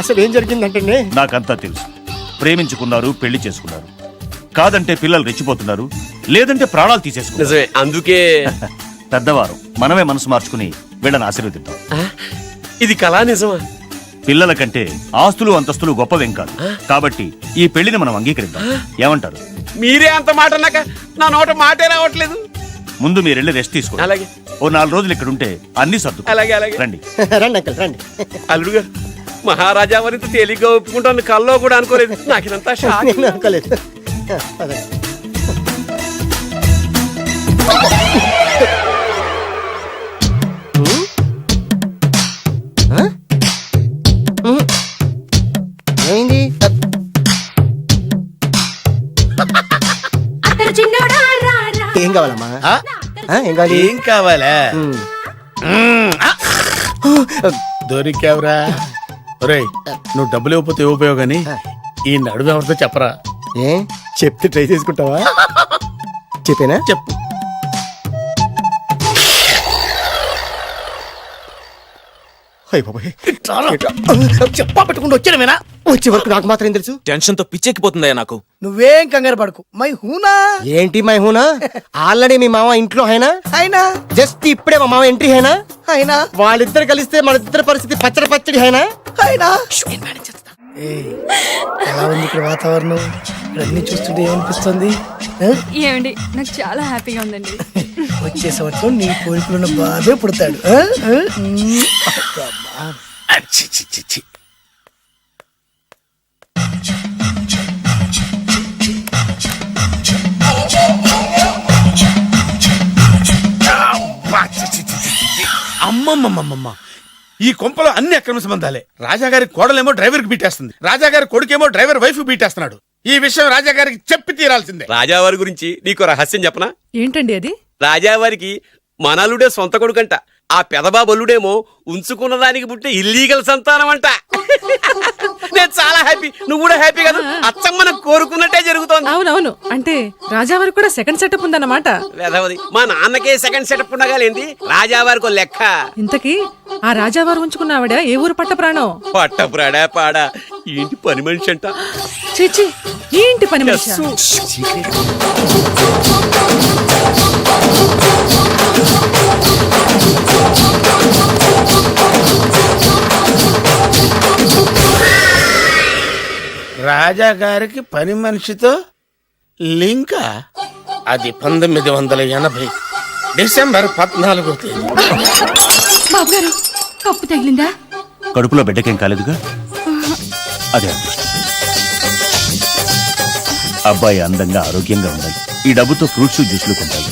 అసలు ఏం జరిగిందంటే నాకంతా తెలుసు. ప్రేమించుకున్నారు, పెళ్లి చేసుకున్నారు. కాదంటే పిల్లలు రెచ్చిపోతున్నారు, లేదంటే ప్రాణాలు తీసేసుకున్నారు. నిజమే, అందుకే పెద్దవారు మనమే మనసు మార్చుకుని వీళ్ళని ఆశీర్వదిద్దాం. ఇది కళా నిజమా? పిల్లల కంటే ఆస్తులు అంతస్తులు గొప్పవేం కాదు. కాబట్టి ఈ పెళ్లిని మనం అంగీకరిద్దాం. ఏమంటారు? మీరే అంత మాట అన్నాక నా నోట మాటే రావట్లేదు. ముందు మీరు వెళ్ళి రెస్ట్ తీసుకోండి. అలాగే. ఓ 4 రోజులు ఇక్కడ ఉంటే అన్ని సర్దు. అలాగే అలాగే. రండి రండి అంకల్ రండి. అల్లుడు గారు, మహారాజా వారితో తేలిగ్గా ఒప్పుకుంటాను కల్లో కూడా అనుకోలేదు. నాకు ఇదంతా షాక్. నేను అనుకోలేదు. ఏమైంది? ఏం కావాలమ్మా? ఏం కావాలి? ఏం కావాలా? దొరికావురా. ఒరేయ్, నువ్వు డబ్బులు ఇవ్వకపోతే ఇవ్వపోయావు గానీ ఈ నడుము ఎవరితో చెప్పరా. ఏ చెప్తే ట్రై చేసుకుంటావా? చెప్పేనా? చెప్పు. చెప్పా పెట్టుకుంటూ వచ్చాను. వచ్చే వరకు నాకు మాత్రం ఏం తెలుసు? టెన్షన్ తో పిచ్చెక్కిపోతుందయ్యా నాకు. నువ్వేం కంగారు పడకు. మై హూనా. ఏంటి మై హూనా? ఆల్రెడీ మీ మామ ఇంట్లో అయినా అయినా జస్ట్ ఇప్పుడే మా మామ ఎంట్రీ అయినా అయినా వాళ్ళిద్దరు కలిస్తే మన ఇద్దరు పరిస్థితి పచ్చడి పచ్చడి అయినా అయినా. ఎలా ఉంది ఇక్కడ వాతావరణం? అన్ని చూస్తుంటే ఏమనిపిస్తుంది? ఏమండి, నాకు చాలా హ్యాపీగా ఉందండి. వచ్చే సంవత్సరం నీ కోరికలున్న బాధే పుడతాడు. అమ్మమ్మమ్మమ్మ, ఈ కొంపలో అన్ని అక్రమ సంబంధాలే. రాజాగారి కోడలేమో డ్రైవర్ కి బీటేస్తుంది, రాజాగారి కొడుకేమో డ్రైవర్ వైఫ్ బీటేస్తున్నాడు. ఈ విషయం రాజాగారికి చెప్పి తీరాల్సిందే. రాజావారి గురించి నీకు రహస్యం చెప్పనా? ఏంటండి అది? రాజావారికి మనలుడే సొంత కొడుకంట. ఆ పెదబాబల్లుడేమో ఉంచుకున్న దానికి పుట్టే ఇల్లీగల్ సంతానం అంట. నేను చాలా హ్యాపీ. నువ్వు కూడా హ్యాపీ కదా? అచ్చం మనం కోరుకున్నట్టే జరుగుతోంది. అవునవును. అంటే రాజావారికి కూడా సెకండ్ సెటప్ ఉందన్నమాట. వేదవది, మా నాన్నకే సెకండ్ సెటప్ ఉండగాలేంది, రాజావారికి లెక్క. ఇంతకీ ఆ రాజావారు ఉంచుకున్న ఆవిడ ఏ ఊరు పట్ట ప్రాణం? పట్టపురాడా పాడా ఏంటి పని మనిషి అంట. చీచి, ఏంటి పని మనిషి? రాజాగారికి పని మనిషితో లింకా? అది 1980 డిసెంబర్ 14వ తేదీ. బాబు గారు, కప్పు తగిలిందా? కడుపులో బిడ్డకేం కాలేదుగా? అదే అదృష్టం. అబ్బాయి అందంగా ఆరోగ్యంగా ఉండాలి. ఈ డబ్బుతో ఫ్రూట్స్ జ్యూస్లు కొంటాలి.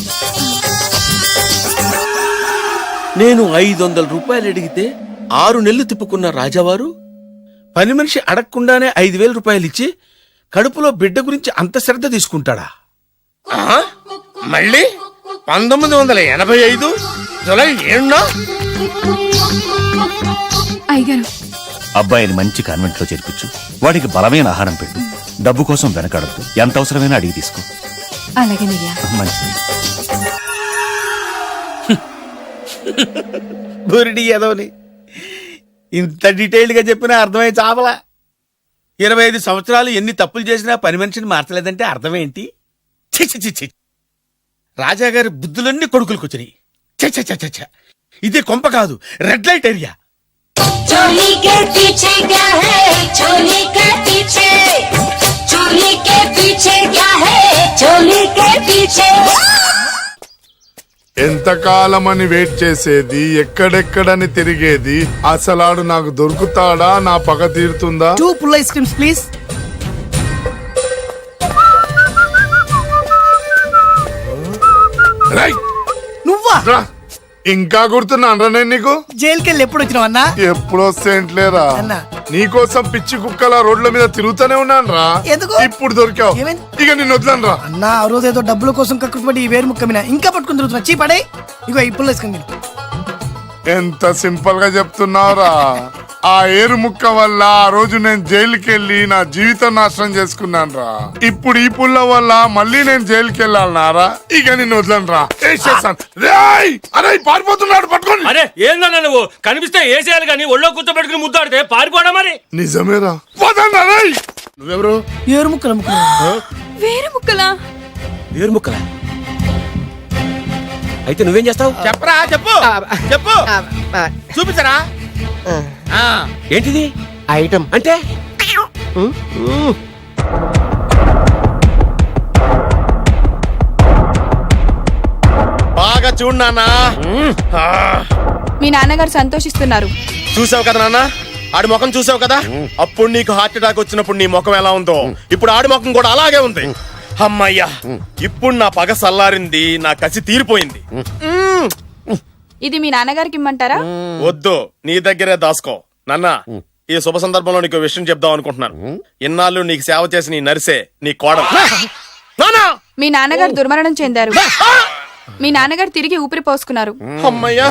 నేను 500 రూపాయలు అడిగితే 6 నెలలు తిప్పుకున్న రాజావారు పని మనిషి అడగకుండానే 5,000 రూపాయలు ఇచ్చి కడుపులో బిడ్డ గురించి అంత శ్రద్ధ తీసుకుంటాడా? మళ్ళీ 1985 జూలై 7 అయ్యగారు, అబ్బాయిని మంచి కాన్వెంట్ లో చేర్పించు. వాడికి బలమైన ఆహారం పెట్టు. డబ్బు కోసం వెనకాడద్దు. ఎంత అవసరమైనా అడిగి తీసుకో. అలాగేనయ్యా. మంచిది. బురిడి ఎదవని ఇంత డీటెయిల్డ్ గా చెప్పినా అర్థమై చావలా. 25 సంవత్సరాలు ఎన్ని తప్పులు చేసినా పని మనిషిని మార్చలేదంటే అర్థమేంటి? చి రాజాగారి బుద్ధులన్నీ కొడుకులకు వచ్చినాయి. చ ఇదే కొంప కాదు, రెడ్ లైట్ ఏరియా. चोली के पीछे क्या है? चोली के पीछे, चोली के पीछे क्या है? चोली के पीछे. ఎంతకాలమని వెయిట్ చేసేది, ఎక్కడెక్కడని తిరిగేది, అసలాడు నాకు దొరుకుతాడా, నా పగ తీరుతుందా? 2 పుల్ ఐస్ క్రీమ్స్ ప్లీజ్. నువ్వా? ఇంకా గుర్తున్నానరా నేను నీకు? జైలుకి వెళ్ళి ఎప్పుడు వచ్చినావు అన్నా? ఎప్పుడొస్తేంట్లేరా, అన్నా. నీకోసం పిచ్చి కుక్కల రోడ్ల మీద తిరుగుతూనే ఉన్నాను రా. ఎందుకు? ఇప్పుడు దొరికావు. ఇక నిన్ను వదలను రా. అన్నా, ఆ రోజు ఏదో డబ్బుల కోసం కక్కుపడి ఈ వేరు ముక్క మీద ఇంకా పట్టుకుని తిరుగుతున్నా. చీ పడే. ఇగో ఈ పుల్ల ఐస్ క్రీమ్. ఎంత సింపుల్ గా చెప్తున్నావురా. ఆ ఏరు ముక్క వల్ల ఆ రోజు నేను జైలుకి వెళ్ళి నా జీవితం నాశనం చేసుకున్నాను రా. ఇప్పుడు ఈ పుల్ల వల్ల మళ్ళీ నేను జైలుకి వెళ్ళాలన్నారా? ఇక నిన్ను వదలను రా. అరే పారిపోతున్నాడు, పట్టుకోండి. అరే ఏందన్నా నువ్వు? కనిపిస్తే ఏసేయాలి కానీ ఒళ్ళో కూర్చోబెట్టుకుని ముద్దాడితే పారిపోవడా మరి? నిజమేరా. వదలరా. నువ్వెవరు? ఏరు ముక్కల ముక్కలు. వేరు ముక్కలా? వేరు ముక్కలా? అయితే నువ్వేం చేస్తావు? చెప్పరా, చెప్పు చెప్పు, చూపించరా. ఏంటిది ఐటమ్ అంటే? బాగా చూడు నాన్నా. మీ నాన్నగారు సంతోషిస్తున్నారు. చూసావు కదా నాన్న, ఆడి ముఖం చూసావు కదా. అప్పుడు నీకు హార్ట్ అటాక్ వచ్చినప్పుడు నీ ముఖం ఎలా ఉందో ఇప్పుడు ఆడి ముఖం కూడా అలాగే ఉంది. అమ్మయ్యా, ఇప్పుడు నా పగ సల్లారింది, నా కసి తీరిపోయింది. ఇది మీ నాన్నగారికి ఇమ్మంటారా? వద్దు, నీ దగ్గరే దాసుకో. నాన్న, ఈ శుభ సందర్భంలో నీకు విషయం చెప్దాం అనుకుంటున్నాను. ఇన్నాళ్ళు నీకు సేవ చేసి నీ నర్సే నీ కోడలు. మీ నాన్నగారు దుర్మరణం చెందారు. మీ నాన్నగారు తిరిగి ఊపిరి పోసుకున్నారు. అమ్మయ్యా,